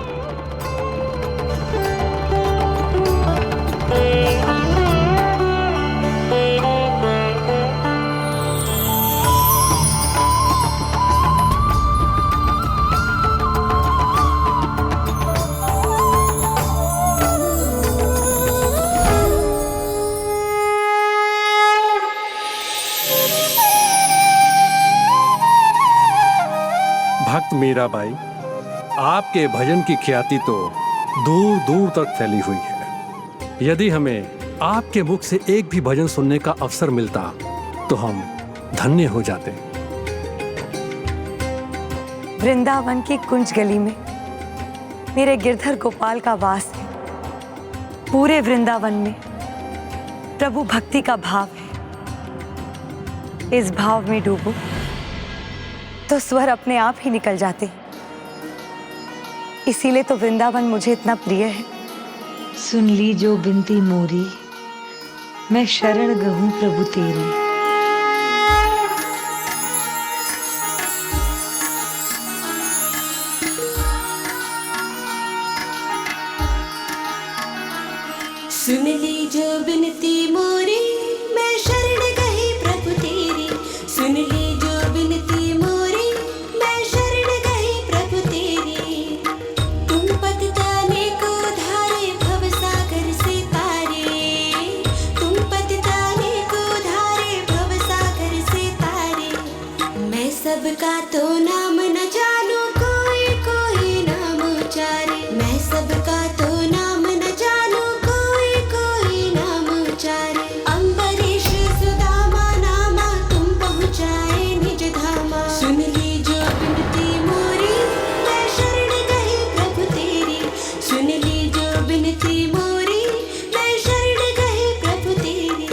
मीराबाई, आपके भजन की ख्याति तो दूर दूर तक फैली हुई है। यदि हमें आपके मुख से एक भी भजन सुनने का अवसर मिलता तो हम धन्य हो जाते। वृंदावन की कुंज गली में मेरे गिरधर गोपाल का वास है। पूरे वृंदावन में प्रभु भक्ति का भाव है। इस भाव में डूबो तो स्वर अपने आप ही निकल जाते। इसीलिए तो वृंदावन मुझे इतना प्रिय है। सुन ली जो बिनती मोरी, मैं शरण गहूं प्रभु तेरी। सुन ली जो बिनती मोरी, मैं शरण गई प्रभु तेरी। सुन ली जो बिनती मोरी, मैं शरण गई प्रभु तेरी। तुम पतिताने को धारे भव सागर से तारे। तुम पतिताने को धारे भव सागर से तारे। मैं सबका तो नाम न जानू, कोई कोई नाम उचारे। मैं सबका तो नाम न जानू, अम्बरीश सुदामा नामा, तुम पहुँचाए निज धामा। सुन ली जो बिनती मोरी, मैं शरण गई प्रभु तेरी। सुन ली जो बिनती मोरी, मैं शरण गई प्रभु तेरी।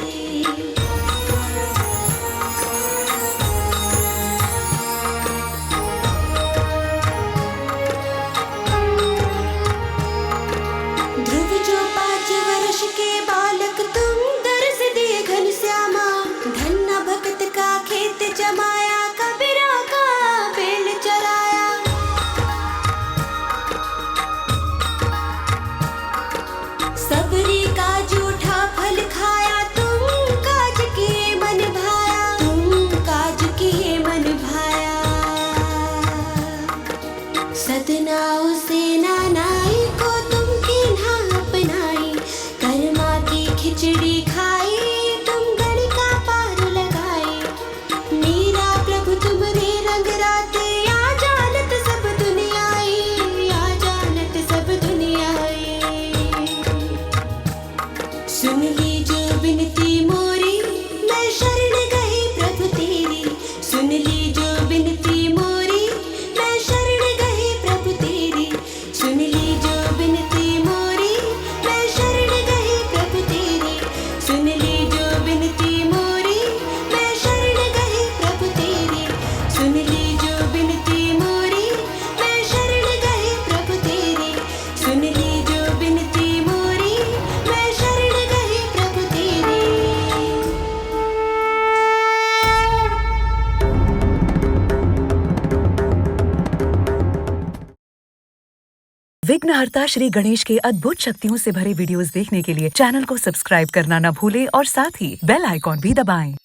ध्रुव जो 5 वर्ष के बालक तुम, दर्श दिए घनश्यामा। धन्ना भक्त का खेत जमाया, कबीरा का बेल चराया। सबरी का जूठा फल खाया, तुम काज किए मन भाया। तुम काज किए मन भाया। सतनाओ सेना नाई को तुम कीन्हा अपनाई। कर्मा की खिचड़ी खाई, तुम गणिका पार लगाई। मीरा प्रभु तुम्हारे रंग राते, आ जानत सब दुनियाई। आ जानत सब दुनियाई। सुन ली जो बिनती मोरी, मैं शरण गई प्रभु तेरी। सुन ली जो बिनती मोरी, मैं शरण गई प्रभु तेरी। सुन ली जो बिनती मोरी, मैं शरण गई प्रभु तेरी। सुन ली जो बिनती मोरी, मैं शरण गई प्रभु तेरी। सुन ली जो बिनती मोरी, मैं शरण गई प्रभु तेरी। सुन ली जो बिनती मोरी, मैं शरण गई प्रभु तेरी। विघ्नहर्ता श्री गणेश के अद्भुत शक्तियों से भरे वीडियोस देखने के लिए चैनल को सब्सक्राइब करना न भूलें और साथ ही बेल आइकॉन भी दबाएं।